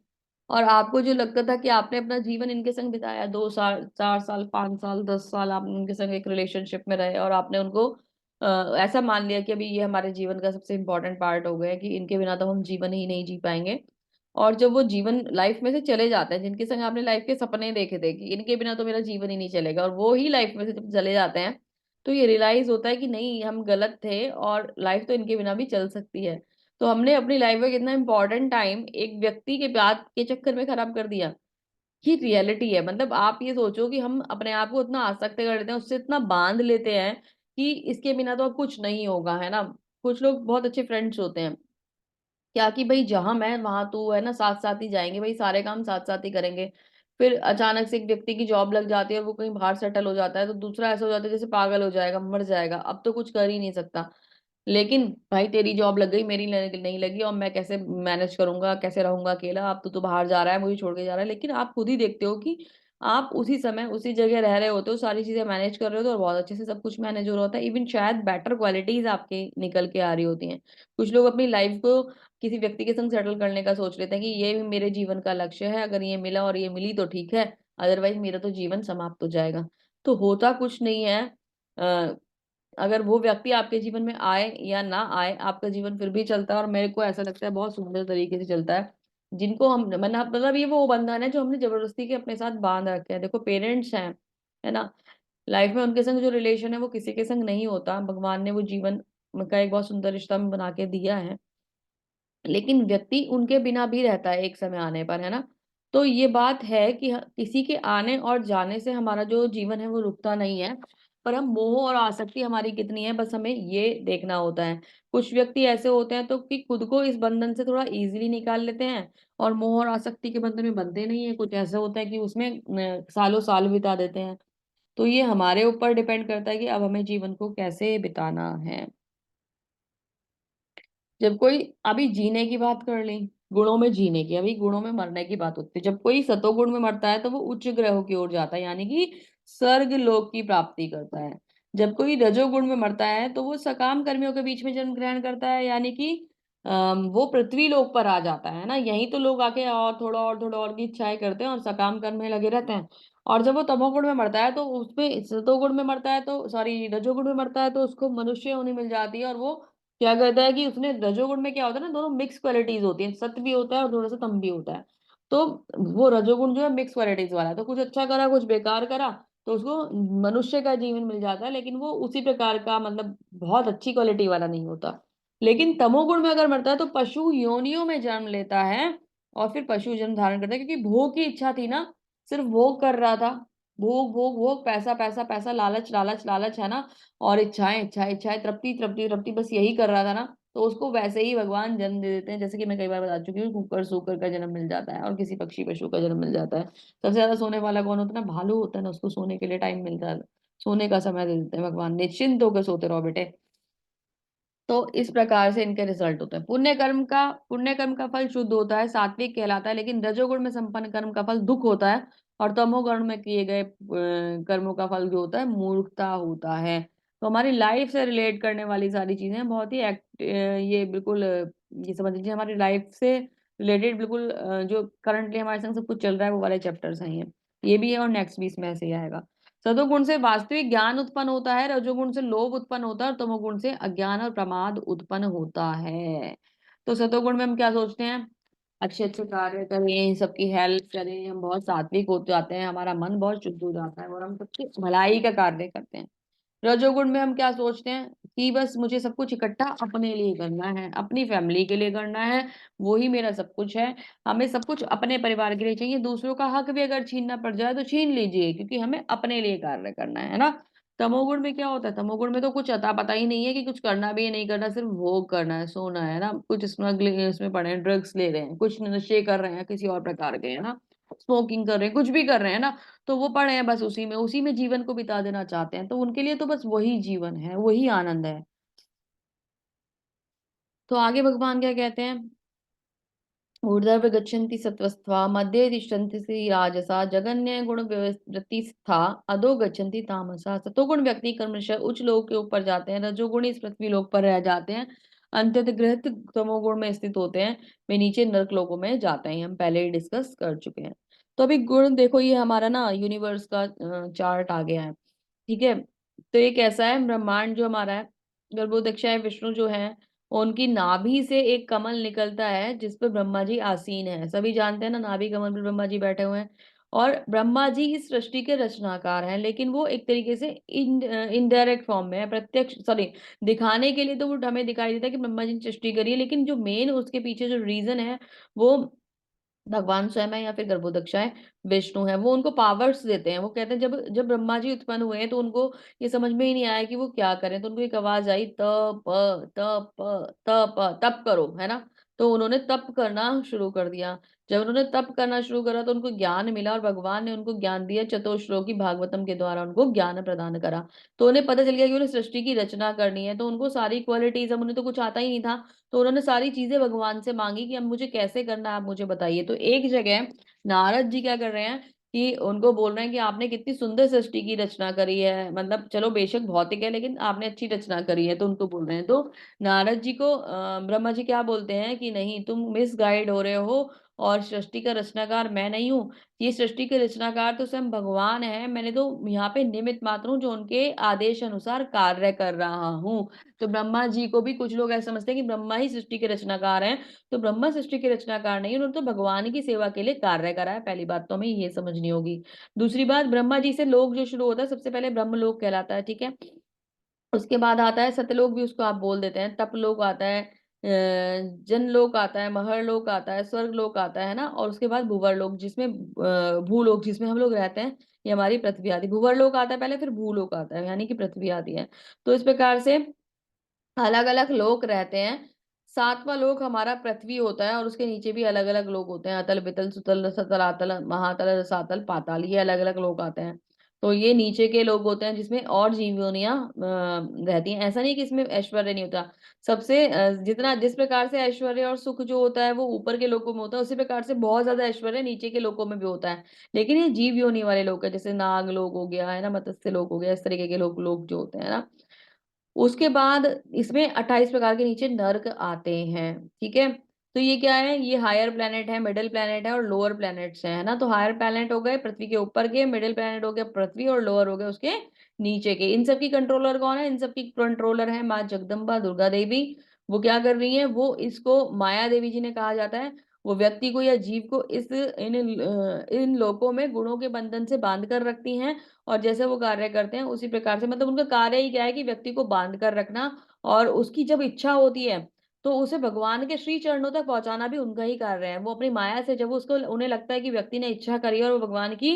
[SPEAKER 1] और आपको जो लगता था कि आपने अपना जीवन इनके संग बिताया, 2 साल 4 साल 5 साल 10 साल आप उनके संग एक रिलेशनशिप में रहे, और आपने उनको ऐसा मान लिया कि अभी ये हमारे जीवन का सबसे इम्पोर्टेंट पार्ट हो गया है, कि इनके बिना तो हम जीवन ही नहीं जी पाएंगे। और जब वो जीवन लाइफ में से चले जाते हैं, जिनके संग आपने लाइफ के सपने देखे थे कि इनके बिना तो मेरा जीवन ही नहीं चलेगा, और वो ही लाइफ में से जब चले जाते हैं, तो ये रियलाइज होता है कि नहीं, हम गलत थे और लाइफ तो इनके बिना भी चल सकती है। तो हमने अपनी लाइफ में कितना इंपॉर्टेंट टाइम एक व्यक्ति के बात के चक्कर में खराब कर दिया। ये रियलिटी है। मतलब आप ये सोचो कि हम अपने आप को इतना आसक्त कर लेते हैं, उससे इतना बांध लेते हैं कि इसके बिना तो अब कुछ नहीं होगा, है ना। कुछ लोग बहुत अच्छे फ्रेंड्स होते हैं, क्या कि भाई जहां मैं वहां तू, है ना, साथ साथ ही जाएंगे भाई, सारे काम साथ साथ ही करेंगे। फिर अचानक से एक व्यक्ति की जॉब लग जाती है और वो कहीं बाहर सेटल हो जाता है, तो दूसरा ऐसा हो जाता है जैसे पागल हो जाएगा, मर जाएगा, अब तो कुछ कर ही नहीं सकता। लेकिन भाई तेरी जॉब लग गई, मेरी नहीं लगी, और मैं कैसे मैनेज करूंगा, कैसे रहूंगा अकेला, अब तो बाहर जा रहा है, मुझे छोड़ के जा रहा है। लेकिन आप खुद ही देखते हो कि आप उसी समय उसी जगह रह रहे होते हो, सारी चीजें मैनेज कर रहे होते हो, और बहुत अच्छे से सब कुछ मैनेज हो रहा होता है, इवन शायद बेटर क्वालिटीज आपके निकल के आ रही होती हैं। कुछ लोग अपनी लाइफ को किसी व्यक्ति के संग सेटल करने का सोच लेते हैं कि ये भी मेरे जीवन का लक्ष्य है, अगर ये मिला और ये मिली तो ठीक है, अदरवाइज मेरा तो जीवन समाप्त हो जाएगा। तो होता कुछ नहीं है। अगर वो व्यक्ति आपके जीवन में आए या ना आए, आपका जीवन फिर भी चलता है, और मेरे को ऐसा लगता है बहुत सुंदर तरीके से चलता है। जिनको हम मतलब ये वो बंधन है जो हमने जबरदस्ती के अपने साथ बांध रखे हैं। देखो पेरेंट्स हैं, है ना, लाइफ में उनके संग जो रिलेशन है वो किसी के संग नहीं होता, भगवान ने वो जीवन का एक बहुत सुंदर रिश्ता में बना के दिया है, लेकिन व्यक्ति उनके बिना भी रहता है एक समय आने पर, है ना। तो ये बात है कि किसी के आने और जाने से हमारा जो जीवन है वो रुकता नहीं है, पर हम मोह और आसक्ति हमारी कितनी है, बस हमें ये देखना होता है। कुछ व्यक्ति ऐसे होते हैं तो कि खुद को इस बंधन से थोड़ा इजीली निकाल लेते हैं, और मोह और आसक्ति के बंधन में बंधते नहीं है। कुछ ऐसा होता है कि उसमें सालों साल बिता देते हैं। तो ये हमारे ऊपर डिपेंड करता है कि अब हमें जीवन को कैसे बिताना है। जब कोई, अभी जीने की बात कर ली, गुणों में जीने की, अभी गुणों में मरने की बात होती है। जब कोई सतोगुण में मरता है तो वो उच्च ग्रहों की ओर जाता है, यानी कि स्वर्ग लोक की प्राप्ति करता है। जब कोई रजोगुण में मरता है तो वो सकाम कर्मियों के बीच में जन्म ग्रहण करता है, यानी कि वो पृथ्वी लोक पर आ जाता है ना। यहीं तो लोग आके और थोड़ा और की इच्छाएं करते हैं और सकाम कर्म में लगे रहते हैं। और जब वो तमोगुण में मरता है तो उसमें, सतोगुण में मरता है तो सॉरी रजोगुण में मरता है तो उसको मनुष्य होनी मिल जाती है, और वो क्या करता है कि उसने रजोगुण में क्या होता है ना, दोनों मिक्स क्वालिटीज होती हैं, सत्व भी होता है और थोड़ा सा तम भी होता है। तो वो रजोगुण जो है मिक्स क्वालिटीज वाला है, तो कुछ अच्छा करा कुछ बेकार करा, तो उसको मनुष्य का जीवन मिल जाता है, लेकिन वो उसी प्रकार का, मतलब बहुत अच्छी क्वालिटी वाला नहीं होता। लेकिन तमोगुण में अगर मरता है तो पशु योनियों में जन्म लेता है, और फिर पशु जन्म धारण करता है, क्योंकि भोग की इच्छा थी ना, सिर्फ भोग कर रहा था। भोग भोग भोग, पैसा पैसा पैसा, लालच लालच लालच, है ना। और इच्छाएं इच्छाएं इच्छाएं, तृप्ति तृप्ति तृप्ति, बस यही कर रहा था ना। तो उसको वैसे ही भगवान जन्म दे देते हैं, जैसे कि मैं कई बार बता चुकी हूँ, कुकर सूकर का जन्म मिल जाता है और किसी पक्षी पशु का जन्म मिल जाता है। सबसे ज्यादा सोने वाला कौन होता है ना, भालू होता है ना, उसको सोने के लिए टाइम मिलता है, सोने का समय दे देते हैं भगवान, निश्चिंत होकर सोते रहो बेटे। तो इस प्रकार से इनके रिजल्ट होते हैं। पुण्य कर्म का फल शुद्ध होता है, सात्विक कहलाता है, लेकिन रजोगुण में संपन्न कर्म का फल दुख होता है, और तमोगुण में किए गए कर्मों का फल जो होता है मूर्खता होता है। तो हमारी लाइफ से रिलेट करने वाली सारी चीजें बहुत ही ये बिल्कुल ये समझ लीजिए हमारी लाइफ से रिलेटेड, बिल्कुल जो करंटली हमारे संग सब कुछ चल रहा है वो वाले चैप्टर्स हैं ये भी है, और नेक्स्ट भी इसमें ऐसे ही आएगा। सतोगुण से वास्तविक ज्ञान उत्पन्न होता है, रजोगुण से लोभ उत्पन्न होता है, और तमोगुण से अज्ञान और प्रमाद उत्पन्न होता है। तो सतोगुण में हम क्या सोचते हैं, अच्छे अच्छे कार्य करें, सबकी हेल्प करें, हम बहुत सात्विक हो जाते हैं, हमारा मन बहुत शुद्ध हो जाता है, और हम सबकी भलाई का कार्य करते हैं। रजोगुण में हम क्या सोचते हैं कि बस मुझे सब कुछ इकट्ठा अपने लिए करना है, अपनी फैमिली के लिए करना है, वो ही मेरा सब कुछ है। हमें सब कुछ अपने परिवार के लिए चाहिए, दूसरों का हक भी अगर छीनना पड़ जाए तो छीन लीजिए, क्योंकि हमें अपने लिए कार्य करना है ना। तमोगुण में क्या होता है, तमोगुण में तो कुछ अता पता ही नहीं है कि कुछ करना भी है नहीं करना, सिर्फ भोग करना है, सोना है ना, कुछ स्मगलिंग इसमें पड़े हैं, ड्रग्स ले रहे हैं, कुछ नशे कर रहे हैं किसी और प्रकार के, है ना, स्मोकिंग कर रहे हैं, कुछ भी कर रहे हैं ना। तो वो पड़े हैं बस उसी में जीवन को बिता देना चाहते हैं, तो उनके लिए तो बस वही जीवन है, वही आनंद है। तो आगे भगवान क्या कहते हैं, ऊर्ध्व गच्छन्ति सत्त्वस्था मध्ये तिष्ठन्ति राजसा जगन्य गुण वृत्ति स्था अधो गच्छन्ति तामसा। सतोगुण व्यक्ति कर्मश उच्च लोक के ऊपर जाते हैं, रजोगुण इस पृथ्वी लोक पर रह जाते हैं, अंत्यतगृहित तमोगुण में स्थित होते हैं, वे नीचे नरक लोकों में जाते हैं, हम पहले ही डिस्कस कर चुके हैं। तो अभी गुण देखो, ये हमारा ना यूनिवर्स का चार्ट आ गया है, ठीक है। तो ये कैसा है, ब्रह्मांड जो हमारा है, गर्भोदक्षाय विष्णु जो है, उनकी नाभि से एक कमल निकलता है जिस पर ब्रह्मा जी आसीन है, सभी जानते हैं ना, नाभि कमल पर ब्रह्मा जी बैठे हुए हैं। और ब्रह्मा जी इस सृष्टि के रचनाकार हैं, लेकिन वो एक तरीके से इनडायरेक्ट फॉर्म में है, प्रत्यक्ष सॉरी, दिखाने के लिए तो वो हमें दिखाई देता है कि ब्रह्मा जी ने सृष्टि करी है, लेकिन जो मेन उसके पीछे जो रीजन है वो भगवान स्वयं है या फिर गर्भोदक्षाय विष्णु है। वो उनको पावर्स देते हैं। वो कहते हैं, जब जब ब्रह्मा जी उत्पन्न हुए हैं तो उनको ये समझ में ही नहीं आया कि वो क्या करें, तो उनको एक आवाज आई, तप तप तप, तप करो, है ना। तो उन्होंने तप करना शुरू कर दिया। जब उन्होंने तप करना शुरू करा तो उनको ज्ञान मिला, और भगवान ने उनको ज्ञान दिया, चतुश्लोकी भागवतम के द्वारा उनको ज्ञान प्रदान करा। तो उन्हें पता चल गया कि उन्हें सृष्टि की रचना करनी है, तो उनको सारी क्वालिटीज, अब उन्हें तो कुछ आता ही नहीं था, तो उन्होंने सारी चीजें भगवान से मांगी कि अब मुझे कैसे करना है, आप मुझे बताइए। तो एक जगह नारद जी क्या कर रहे हैं कि उनको बोल रहे हैं कि आपने कितनी सुंदर सृष्टि की रचना करी है, मतलब चलो बेशक भौतिक है लेकिन आपने अच्छी रचना करी है, तो उनको बोल रहे हैं। तो नारद जी को ब्रह्मा जी क्या बोलते हैं कि नहीं, तुम मिस गाइड हो रहे हो, और सृष्टि का रचनाकार मैं नहीं हूँ, ये सृष्टि के रचनाकार तो स्वयं भगवान है, मैंने तो यहाँ पे निमित्त मात्र हूँ जो उनके आदेश अनुसार कार्य कर रहा हूँ। तो ब्रह्मा जी को भी कुछ लोग ऐसा समझते हैं कि ब्रह्मा ही सृष्टि के रचनाकार हैं, तो ब्रह्मा सृष्टि के रचनाकार नहीं, उन्होंने तो भगवान की सेवा के लिए कार्य करा है। पहली बात तो हमें ये समझनी होगी। दूसरी बात, ब्रह्मा जी से लोक जो शुरू होता है, सबसे पहले ब्रह्मलोक कहलाता है, ठीक है। उसके बाद आता है सतलोक, भी उसको आप बोल देते हैं, तपलोक आता है, जनलोक आता है, महरलोक आता है, स्वर्गलोक आता है ना, और उसके बाद भूवरलोक, जिसमें भूलोक जिसमें हम लोग रहते हैं, ये हमारी पृथ्वी आदि। भूवरलोक आता है पहले, फिर भूलोक आता है, यानी कि पृथ्वी आदि है। तो इस प्रकार से अलग अलग लोक रहते हैं। सातवां लोक हमारा पृथ्वी होता है, और उसके नीचे भी अलग अलग लोक होते हैं, अतल वितल सुतल सतल आतल महातल रसातल पाताल, ये अलग अलग लोक आते हैं। तो ये नीचे के लोग होते हैं जिसमें और जीव योनियां रहती हैं। ऐसा नहीं कि इसमें ऐश्वर्य नहीं होता, सबसे जितना जिस प्रकार से ऐश्वर्य और सुख जो होता है वो ऊपर के लोकों में होता है, उसी प्रकार से बहुत ज्यादा ऐश्वर्य नीचे के लोकों में भी होता है। लेकिन ये जीव योनि वाले लोग है, जैसे नाग लोग हो गया है ना, मत्स्य लोग हो गया, इस तरीके के लोग जो होते हैं ना। उसके बाद इसमें 28 प्रकार के नीचे नर्क आते हैं, ठीक है। तो ये क्या है, ये हायर प्लेनेट है, मिडिल प्लेनेट है, और लोअर प्लेनेट्स हैं, है ना। तो हायर प्लेनेट हो गए पृथ्वी के ऊपर के, मिडिल प्लेनेट हो गया पृथ्वी, और लोअर हो गए उसके नीचे के। इन सब की कंट्रोलर कौन है, इन सब की कंट्रोलर है माँ जगदम्बा दुर्गा देवी। वो क्या कर रही है, वो इसको माया देवी जी ने कहा जाता है। वो व्यक्ति को या जीव को इन लोकों में गुणों के बंधन से बांध कर रखती हैं, और जैसे वो कार्य करते हैं उसी प्रकार से, मतलब उनका कार्य ही क्या है कि व्यक्ति को बांध कर रखना, और उसकी जब इच्छा होती है तो उसे भगवान के श्री चरणों तक पहुंचाना भी उनका ही कार्य है। वो अपनी माया से, जब उसको उन्हें लगता है कि व्यक्ति ने इच्छा करी है और वो भगवान की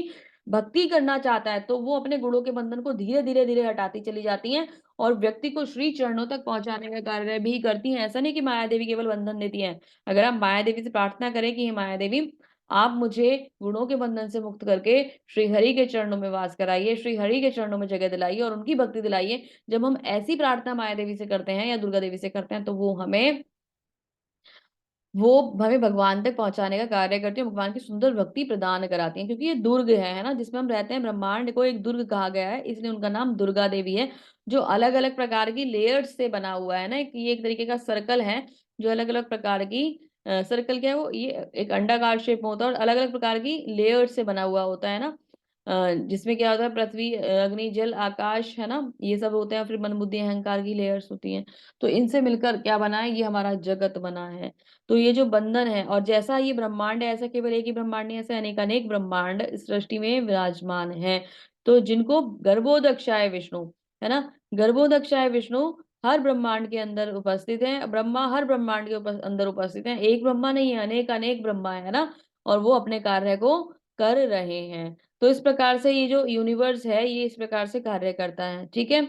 [SPEAKER 1] भक्ति करना चाहता है, तो वो अपने गुणों के बंधन को धीरे धीरे धीरे हटाती चली जाती हैं, और व्यक्ति को श्री चरणों तक पहुंचाने का कार्य भी करती हैं। ऐसा नहीं कि माया देवी केवल बंधन देती है। अगर आप माया देवी से प्रार्थना करें कि हे माया देवी, आप मुझे गुणों के बंधन से मुक्त करके श्री हरि के चरणों में वास कराइए, श्री हरि के चरणों में जगह दिलाइए और उनकी भक्ति दिलाइए, जब हम ऐसी प्रार्थना माया देवी से करते हैं या दुर्गा देवी से करते हैं, तो वो हमें भगवान तक पहुंचाने का कार्य करती है, भगवान की सुंदर भक्ति प्रदान कराती हैं। क्योंकि ये दुर्ग है ना, जिसमें हम रहते हैं, ब्रह्मांड को एक दुर्ग कहा गया है, इसलिए उनका नाम दुर्गा देवी है। जो अलग अलग प्रकार की लेयर्स से बना हुआ है ना, ये एक तरीके का सर्कल है, जो अलग अलग प्रकार की सर्कल क्या है वो, ये एक अंडाकार शेप में होता है, और अलग अलग प्रकार की लेयर्स से बना हुआ होता है ना। जिसमें क्या होता है, पृथ्वी अग्नि जल आकाश, है ना, ये सब होते हैं, फिर मन बुद्धि अहंकार की लेयर्स होती हैं। तो इनसे मिलकर क्या बना है, ये हमारा जगत बना है। तो ये जो बंधन है, और जैसा ये ब्रह्मांड है, ऐसा केवल एक ही ब्रह्मांड नहीं, ऐसे अनेक अनेक ब्रह्मांड इस सृष्टि में विराजमान है। तो जिनको गर्भोदक्षाय विष्णु, है ना, गर्भोदक्षाय विष्णु हर ब्रह्मांड के अंदर उपस्थित है, ब्रह्मा हर ब्रह्मांड के अंदर उपस्थित है, एक ब्रह्मा नहीं है, अनेक अनेक ब्रह्मा है ना, और वो अपने कार्य को कर रहे हैं। तो इस प्रकार से ये जो यूनिवर्स है, ये इस प्रकार से कार्य करता है, ठीक है।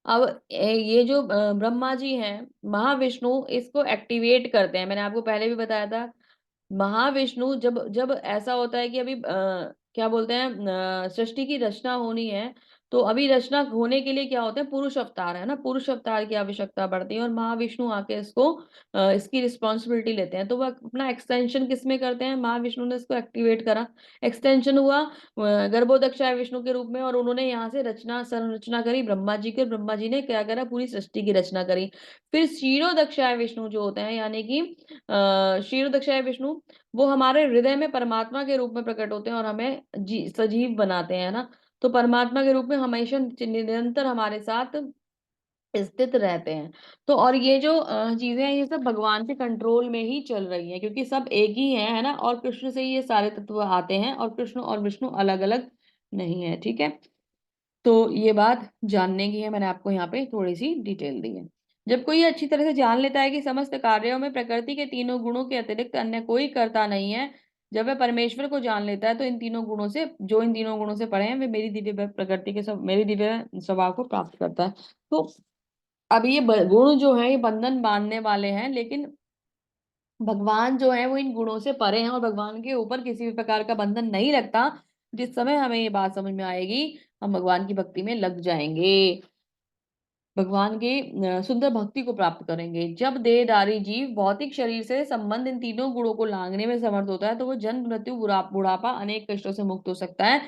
[SPEAKER 1] अब ये जो ब्रह्मा जी हैं, महाविष्णु इसको एक्टिवेट करते हैं। मैंने आपको पहले भी बताया था, महाविष्णु जब जब ऐसा होता है कि अभी क्या बोलते हैं, सृष्टि की रचना होनी है, तो अभी रचना होने के लिए क्या होता है, पुरुष अवतार है ना, पुरुष अवतार की आवश्यकता पड़ती है और महाविष्णु आके इसको इसकी रिस्पॉन्सिबिलिटी लेते हैं। तो वह अपना एक्सटेंशन किसमें करते हैं, महाविष्णु ने इसको एक्टिवेट करा, एक्सटेंशन हुआ गर्भोदक्षाय विष्णु के रूप में, और उन्होंने यहाँ से रचना संरचना करी ब्रह्मा जी के, ब्रह्मा जी ने क्या करा, पूरी सृष्टि की रचना करी। फिर क्षीरोदक्षाय विष्णु जो होते हैं, यानी कि क्षीरोदक्षाय विष्णु, वो हमारे हृदय में परमात्मा के रूप में प्रकट होते हैं और हमें सजीव बनाते हैं ना। तो परमात्मा के रूप में हमेशा निरंतर हमारे साथ स्थित रहते हैं। तो और ये जो चीजें हैं, ये सब भगवान के कंट्रोल में ही चल रही हैं, क्योंकि सब एक ही है ना, और कृष्ण से ही ये सारे तत्व आते हैं, और कृष्ण और विष्णु अलग अलग नहीं है, ठीक है। तो ये बात जानने की है, मैंने आपको यहाँ पे थोड़ी सी डिटेल दी है। जब कोई ये अच्छी तरह से जान लेता है कि समस्त कार्यों में प्रकृति के तीनों गुणों के अतिरिक्त अन्य कोई करता नहीं है, जब वह परमेश्वर को जान लेता है, तो इन तीनों गुणों से, जो इन तीनों गुणों से परे हैं, वे मेरी दिव्य प्रकृति के सब, मेरी दिव्य स्वभाव को प्राप्त करता है। तो अब ये गुण जो है, ये बंधन बांधने वाले हैं, लेकिन भगवान जो है वो इन गुणों से परे हैं, और भगवान के ऊपर किसी भी प्रकार का बंधन नहीं लगता। जिस समय हमें ये बात समझ में आएगी, हम भगवान की भक्ति में लग जाएंगे, भगवान की सुंदर भक्ति को प्राप्त करेंगे। जब देहधारी जीव भौतिक शरीर से संबंध इन तीनों गुणों को लांघने में समर्थ होता है, तो वो जन्म मृत्यु बुढ़ापा अनेक कष्टों से मुक्त हो सकता है।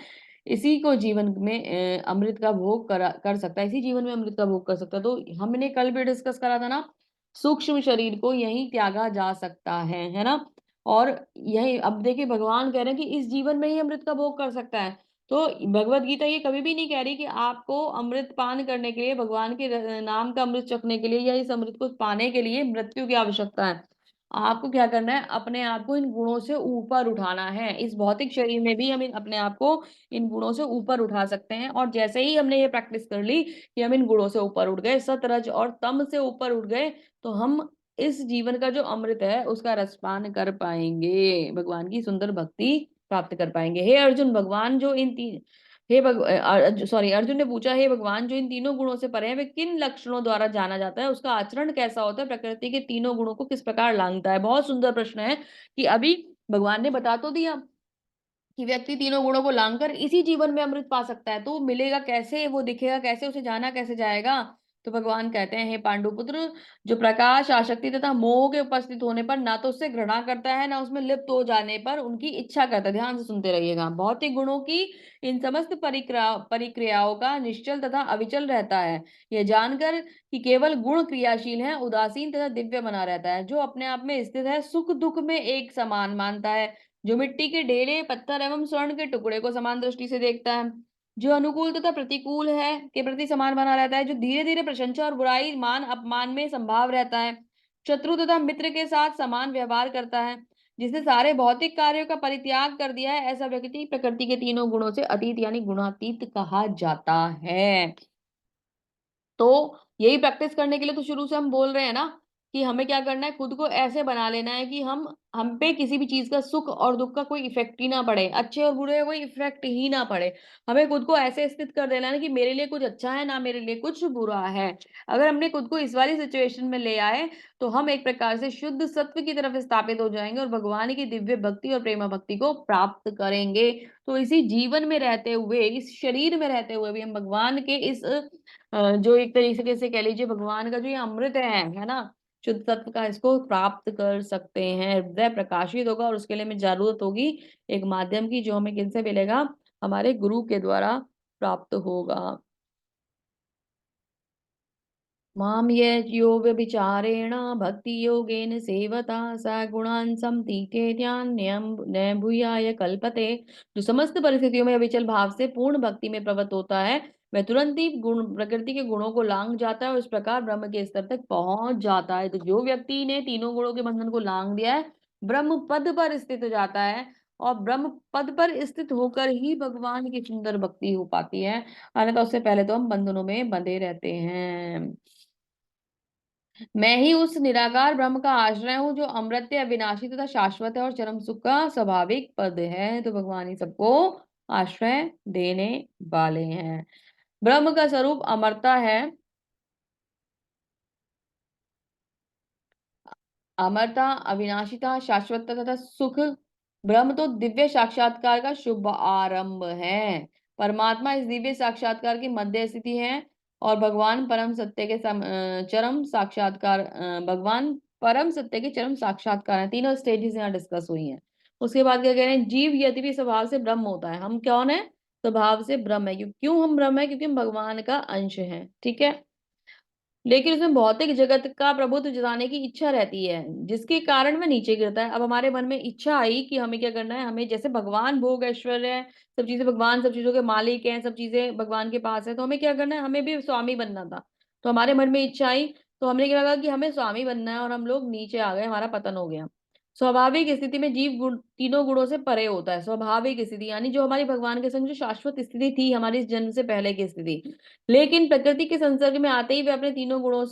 [SPEAKER 1] इसी को जीवन में अमृत का भोग कर सकता है, इसी जीवन में अमृत का भोग कर सकता है। तो हमने कल भी डिस्कस करा था ना, सूक्ष्म शरीर को यही त्यागा जा सकता है ना। और यही अब देखिए, भगवान कह रहे हैं कि इस जीवन में ही अमृत का भोग कर सकता है। तो भगवत गीता ये कभी भी नहीं कह रही कि आपको अमृत पान करने के लिए, भगवान के नाम का अमृत चखने के लिए, या इस अमृत को पाने के लिए मृत्यु की आवश्यकता है। आपको क्या करना है, अपने आप को इन गुणों से ऊपर उठाना है। इस भौतिक शरीर में भी हम अपने आप को इन गुणों से ऊपर उठा सकते हैं, और जैसे ही हमने ये प्रैक्टिस कर ली कि हम इन गुणों से ऊपर उठ गए, सत रज और तम से ऊपर उठ गए, तो हम इस जीवन का जो अमृत है उसका रसपान कर पाएंगे, भगवान की सुंदर भक्ति प्राप्त कर पाएंगे। हे अर्जुन, भगवान जो इन तीन सॉरी, अर्जुन ने पूछा, हे भगवान, जो इन तीनों गुणों से परे है, वे किन लक्षणों द्वारा जाना जाता है, उसका आचरण कैसा होता है, प्रकृति के तीनों गुणों को किस प्रकार लांघता है। बहुत सुंदर प्रश्न है, कि अभी भगवान ने बता तो दिया कि व्यक्ति तीनों गुणों को लांघकर इसी जीवन में अमृत पा सकता है, तो वो मिलेगा कैसे, वो दिखेगा कैसे, उसे जाना कैसे जाएगा। तो भगवान कहते हैं, हे पांडुपुत्र, जो प्रकाश, आसक्ति तथा मोह के उपस्थित होने पर ना तो उससे घृणा करता है, ना उसमें लिप्त हो जाने पर उनकी इच्छा करता है। ध्यान से सुनते रहिएगा। भौतिक गुणों की इन समस्त परिक्रियाओं का निश्चल तथा अविचल रहता है, यह जानकर कि केवल गुण क्रियाशील है, उदासीन तथा दिव्य बना रहता है। जो अपने आप में स्थित है, सुख दुख में एक समान मानता है, जो मिट्टी के ढेले, पत्थर एवं स्वर्ण के टुकड़े को समान दृष्टि से देखता है, जो अनुकूल तथा प्रतिकूल है के प्रति समान बना रहता है, जो धीरे धीरे प्रशंसा और बुराई, मान अपमान में संभाव रहता है, शत्रु तथा मित्र के साथ समान व्यवहार करता है, जिसने सारे भौतिक कार्यों का परित्याग कर दिया है, ऐसा व्यक्ति प्रकृति के तीनों गुणों से अतीत यानी गुणातीत कहा जाता है। तो यही प्रैक्टिस करने के लिए तो शुरू से हम बोल रहे हैं ना, कि हमें क्या करना है, खुद को ऐसे बना लेना है कि हम पे किसी भी चीज का, सुख और दुख का कोई इफेक्ट ही ना पड़े, अच्छे और बुरे का कोई इफेक्ट ही ना पड़े। हमें खुद को ऐसे स्थित कर देना है कि मेरे लिए कुछ अच्छा है, ना मेरे लिए कुछ बुरा है। अगर हमने खुद को इस वाली सिचुएशन में ले आए, तो हम एक प्रकार से शुद्ध सत्व की तरफ स्थापित हो जाएंगे, और भगवान की दिव्य भक्ति और प्रेमा भक्ति को प्राप्त करेंगे। तो इसी जीवन में रहते हुए, इस शरीर में रहते हुए भी हम भगवान के इस जो एक तरीके से कह लीजिए, भगवान का जो ये अमृत है ना, शुद्ध तत्व का, इसको प्राप्त कर सकते हैं। हृदय प्रकाशित होगा, और उसके लिए हमें जरूरत होगी एक माध्यम की, जो हमें किनसे मिलेगा, हमारे गुरु के द्वारा प्राप्त होगा। माम ये यो व्यभिचारेण भक्ति योगेन सेवता सा गुणान् समतीते ध्यान भूयाय कल्पते। जो समस्त परिस्थितियों में अविचल भाव से पूर्ण भक्ति में प्रवृत्त होता है, वह तुरंत ही गुण प्रकृति के गुणों को लांघ जाता है, और इस प्रकार ब्रह्म के स्तर तक पहुंच जाता है। तो जो व्यक्ति ने तीनों गुणों के बंधन को लांघ दिया है, ब्रह्म पद पर स्थित हो जाता है, और ब्रह्म पद पर स्थित होकर ही भगवान की सुंदर भक्ति हो पाती है। अन्यथा उससे पहले तो हम बंधनों में बंधे रहते हैं। मैं ही उस निराकार ब्रह्म का आश्रय हूँ, जो अमृत अविनाशी तथा शाश्वत है, और चरम सुख का स्वाभाविक पद है। तो भगवान ही सबको आश्रय देने वाले हैं। ब्रह्म का स्वरूप अमरता है, अमरता, अविनाशिता, शाश्वतता तथा सुख। ब्रह्म तो दिव्य साक्षात्कार का शुभ आरंभ है। परमात्मा इस दिव्य साक्षात्कार की मध्य स्थिति है और भगवान परम सत्य के चरम साक्षात्कार, भगवान परम सत्य के चरम साक्षात्कार है। तीनों स्टेजेस यहाँ डिस्कस हुई हैं। उसके बाद क्या कह रहे हैं, जीव यद्यपि स्वभाव से ब्रह्म होता है, हम कौन है, स्वभाव से ब्रह्म है। क्यों हम ब्रह्म है, क्योंकि हम भगवान का अंश है, ठीक है। लेकिन उसमें भौतिक जगत का प्रभुत्व जताने की इच्छा रहती है, जिसके कारण वह नीचे गिरता है। अब हमारे मन में इच्छा आई कि हमें क्या करना है, हमें जैसे भगवान भोग ऐश्वर्य है, सब चीजें भगवान, सब चीजों के मालिक हैं, सब चीजें भगवान के पास है, तो हमें क्या करना है, हमें भी स्वामी बनना था। तो हमारे मन में इच्छा आई, तो हमने क्या कहा कि हमें स्वामी बनना है, और हम लोग नीचे आ गए, हमारा पतन हो गया। स्वाभाविक स्थिति में जीव तीनों गुणों से परे होता है। स्वाभाविक स्थिति यानी जो हमारी भगवान के संग जो शाश्वत स्थिति थी, हमारी इस जन्म से पहले की स्थिति। लेकिन प्रकृति के संसर्ग में आते ही वे अपने तीनों गुणों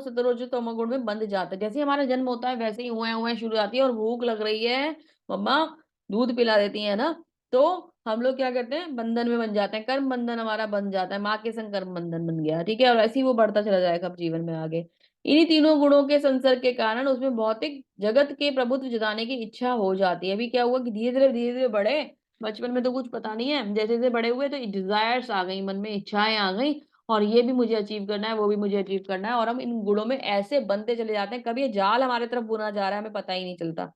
[SPEAKER 1] सतोरजो तमोगुण में बंध जाते हैं। जैसे हमारा जन्म होता है वैसे ही हुए शुरू आती है, और भूख लग रही है, मम्मा दूध पिला देती है ना, तो हम लोग क्या करते हैं, बंधन में बन जाते हैं, कर्म बंधन हमारा बन जाता है, माँ के संग कर्म बंधन बन गया, ठीक है। और ऐसे ही वो बढ़ता चला जाएगा अब जीवन में आगे। इन्हीं तीनों गुणों के संसर्ग के कारण उसमें भौतिक जगत के प्रभुत्व जताने की इच्छा हो जाती है। अभी क्या हुआ कि धीरे धीरे बढ़े, बचपन में तो कुछ पता नहीं है, जैसे जैसे बड़े हुए तो डिजायर्स आ गई, मन में इच्छाएं आ गई, और ये भी मुझे अचीव करना है, वो भी मुझे अचीव करना है, और हम इन गुणों में ऐसे बनते चले जाते हैं, कभी ये जाल हमारे तरफ बुना जा रहा है, हमें पता ही नहीं चलता।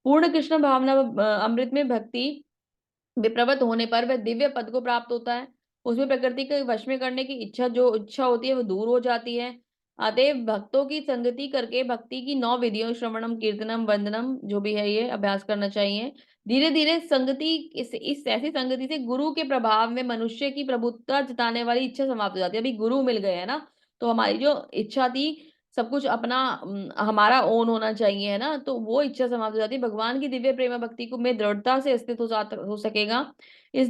[SPEAKER 1] पूर्ण कृष्ण भावना अमृत में भक्ति विप्रवत होने पर वह दिव्य पद को प्राप्त होता है। उसमें प्रकृति के वश में करने की इच्छा होती है, वो दूर हो जाती है। अतएव भक्तों की संगति करके भक्ति की 9 विधियों, श्रवणम कीर्तनम वंदनम, जो भी है ये अभ्यास करना चाहिए। धीरे धीरे संगति, इस ऐसी संगति से गुरु के प्रभाव में मनुष्य की प्रभुत्ता जताने वाली इच्छा समाप्त हो जाती है। अभी गुरु मिल गए है ना, तो हमारी जो इच्छा थी सब कुछ अपना हमारा ओन होना चाहिए, है ना, तो वो इच्छा समाप्त हो जाती है। भगवान की दिव्य प्रेम भक्ति को में दृढ़ता से स्थित हो सकेगा। इस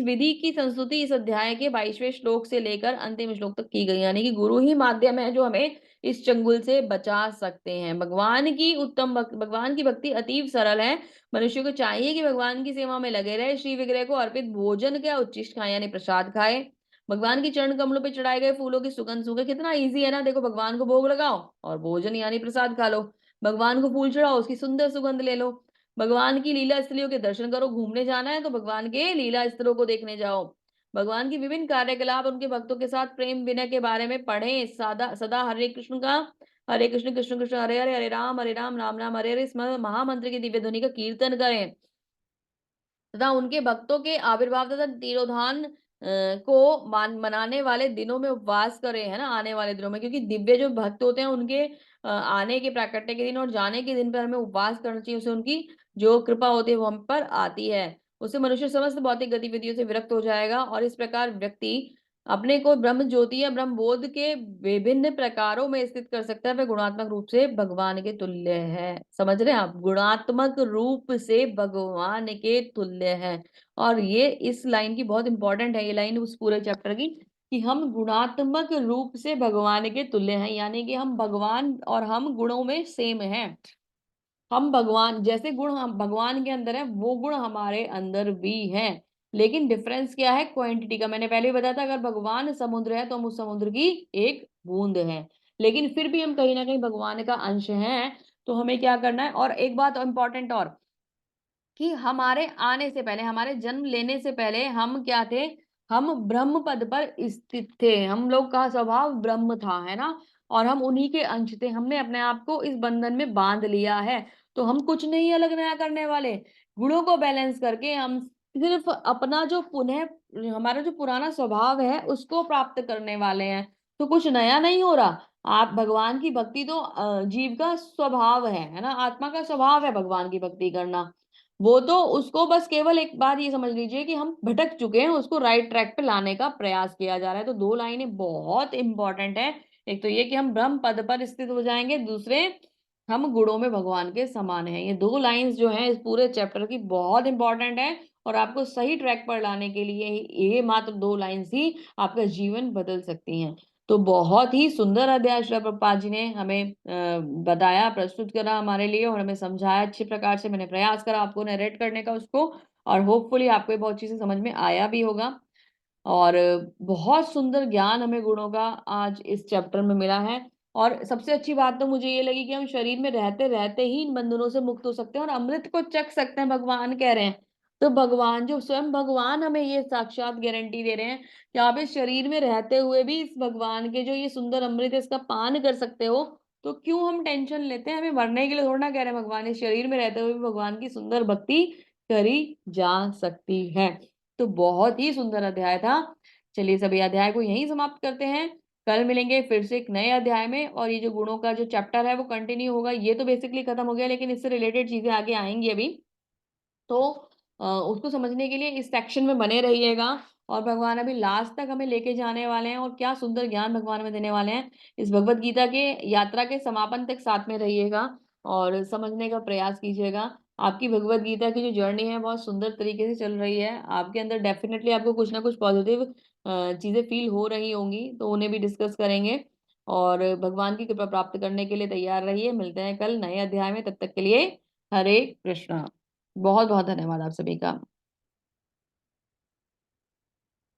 [SPEAKER 1] विधि की संस्तुति इस अध्याय के 22वें श्लोक से लेकर अंतिम श्लोक तक की गई, यानी कि गुरु ही माध्यम है जो हमें इस चंगुल से बचा सकते हैं। भगवान की भक्ति अतीव सरल है। मनुष्य को चाहिए कि भगवान की सेवा में लगे रहे, श्री विग्रह को अर्पित भोजन का उच्चिष्ट खाए यानी प्रसाद खाए, भगवान की चरण कमलों पे चढ़ाए गए फूलों की सुगंध सूंघे। कितना इजी है ना, देखो भगवान को भोग लगाओ और भोजन यानी प्रसाद खा लो, भगवान को फूल चढ़ाओ, उसकी सुंदर सुगंध ले लो, भगवान की लीला स्थलियों के दर्शन करो, घूमने जाना है तो भगवान के लीला स्थलों को देखने जाओ, भगवान की विभिन्न कार्यकलाप, उनके भक्तों के साथ प्रेम विनय के बारे में पढ़ें, सदा सदा हरे कृष्ण कृष्ण कृष्ण हरे हरे, हरे राम राम राम हरे हरे, इस महामंत्र की दिव्य ध्वनि का कीर्तन करें, तथा उनके भक्तों के आविर्भाव तथा तिरोधान को मनाने वाले दिनों में उपवास करें, है ना, आने वाले दिनों में, क्योंकि दिव्य जो भक्त होते हैं उनके आने के प्राकट्य के दिन और जाने के दिन पर हमें उपवास करना चाहिए, उससे उनकी जो कृपा होती है वो हम पर आती है। उससे मनुष्य समस्त भौतिक गतिविधियों से विरक्त हो जाएगा, और इस प्रकार व्यक्ति अपने को ब्रह्म ज्योति या ब्रह्म बोध के विभिन्न प्रकारों में स्थित कर सकता है। वह गुणात्मक रूप से भगवान के तुल्य है। समझ रहे हैं आप, गुणात्मक रूप से भगवान के तुल्य है। और ये इस लाइन की बहुत इंपॉर्टेंट है, ये लाइन उस पूरे चैप्टर की, कि हम गुणात्मक रूप से भगवान के तुल्य हैं, यानी कि हम भगवान और हम गुणों में सेम हैं। हम भगवान जैसे गुण हम भगवान के अंदर है, वो गुण हमारे अंदर भी हैं। लेकिन डिफरेंस क्या है, क्वांटिटी का। मैंने पहले भी बताया था, अगर भगवान समुद्र है तो हम उस समुद्र की एक बूंद है, लेकिन फिर भी हम कहीं ना कहीं भगवान का अंश हैं। तो हमें क्या करना है, और एक बात इंपॉर्टेंट और, कि हमारे आने से पहले, हमारे जन्म लेने से पहले हम क्या थे, हम ब्रह्म पद पर स्थित थे, हम लोग का स्वभाव ब्रह्म था, है ना, और हम उन्हीं के अंश थे। हमने अपने आप को इस बंधन में बांध लिया है, तो हम कुछ नहीं अलग नया करने वाले। गुणों को बैलेंस करके हम सिर्फ अपना जो पुनः हमारा जो पुराना स्वभाव है उसको प्राप्त करने वाले हैं, तो कुछ नया नहीं हो रहा। आप भगवान की भक्ति तो जीव का स्वभाव है ना, आत्मा का स्वभाव है भगवान की भक्ति करना। वो तो उसको बस केवल एक बात ये समझ लीजिए कि हम भटक चुके हैं, उसको राइट ट्रैक पे लाने का प्रयास किया जा रहा है। तो 2 लाइनें बहुत इंपॉर्टेंट है, एक तो ये कि हम ब्रह्म पद पर स्थित हो जाएंगे, दूसरे हम गुणों में भगवान के समान हैं। ये 2 लाइंस जो हैं इस पूरे चैप्टर की बहुत इंपॉर्टेंट है, और आपको सही ट्रैक पर लाने के लिए ये मात्र 2 लाइंस ही आपका जीवन बदल सकती हैं। तो बहुत ही सुंदर अध्याय श्रील प्रभुपाद जी ने हमें बताया, प्रस्तुत करा हमारे लिए, और हमें समझाया अच्छे प्रकार से। मैंने प्रयास करा आपको नरेट करने का उसको, और होपफुली आपको ये बहुत चीजें समझ में आया भी होगा। और बहुत सुंदर ज्ञान हमें गुणों का आज इस चैप्टर में मिला है। और सबसे अच्छी बात तो मुझे ये लगी कि हम शरीर में रहते रहते ही इन बंधनों से मुक्त हो सकते हैं और अमृत को चख सकते हैं, भगवान कह रहे हैं। तो भगवान, जो स्वयं भगवान हमें ये साक्षात गारंटी दे रहे हैं कि आप इस शरीर में रहते हुए भी इस भगवान के जो ये सुंदर अमृत है इसका पान कर सकते हो, तो क्यों हम टेंशन लेते हैं? हमें मरने के लिए थोड़ा ना कह रहे हैं भगवान, इस शरीर में रहते हुए भी भगवान की सुंदर भक्ति करी जा सकती है। तो बहुत ही सुंदर अध्याय था। चलिए सभी अध्याय को यहीं समाप्त करते हैं। कल मिलेंगे फिर से एक नए अध्याय में, और ये जो गुणों का जो चैप्टर है वो कंटिन्यू होगा। ये तो बेसिकली खत्म हो गया, लेकिन इससे रिलेटेड चीजें आगे आएंगी अभी, तो उसको समझने के लिए इस सेक्शन में बने रहिएगा। और भगवान अभी लास्ट तक हमें लेके जाने वाले हैं, और क्या सुंदर ज्ञान भगवान हमें देने वाले हैं। इस भगवत गीता के यात्रा के समापन तक साथ में रहिएगा और समझने का प्रयास कीजिएगा। आपकी भगवत गीता की जो जर्नी है बहुत सुंदर तरीके से चल रही है। आपके अंदर डेफिनेटली आपको कुछ ना कुछ पॉजिटिव चीजें फील हो रही होंगी, तो उन्हें भी डिस्कस करेंगे। और भगवान की कृपा प्राप्त करने के लिए तैयार रहिए। मिलते हैं कल नए अध्याय में, तब तक के लिए हरे कृष्णा। बहुत बहुत धन्यवाद आप सभी का।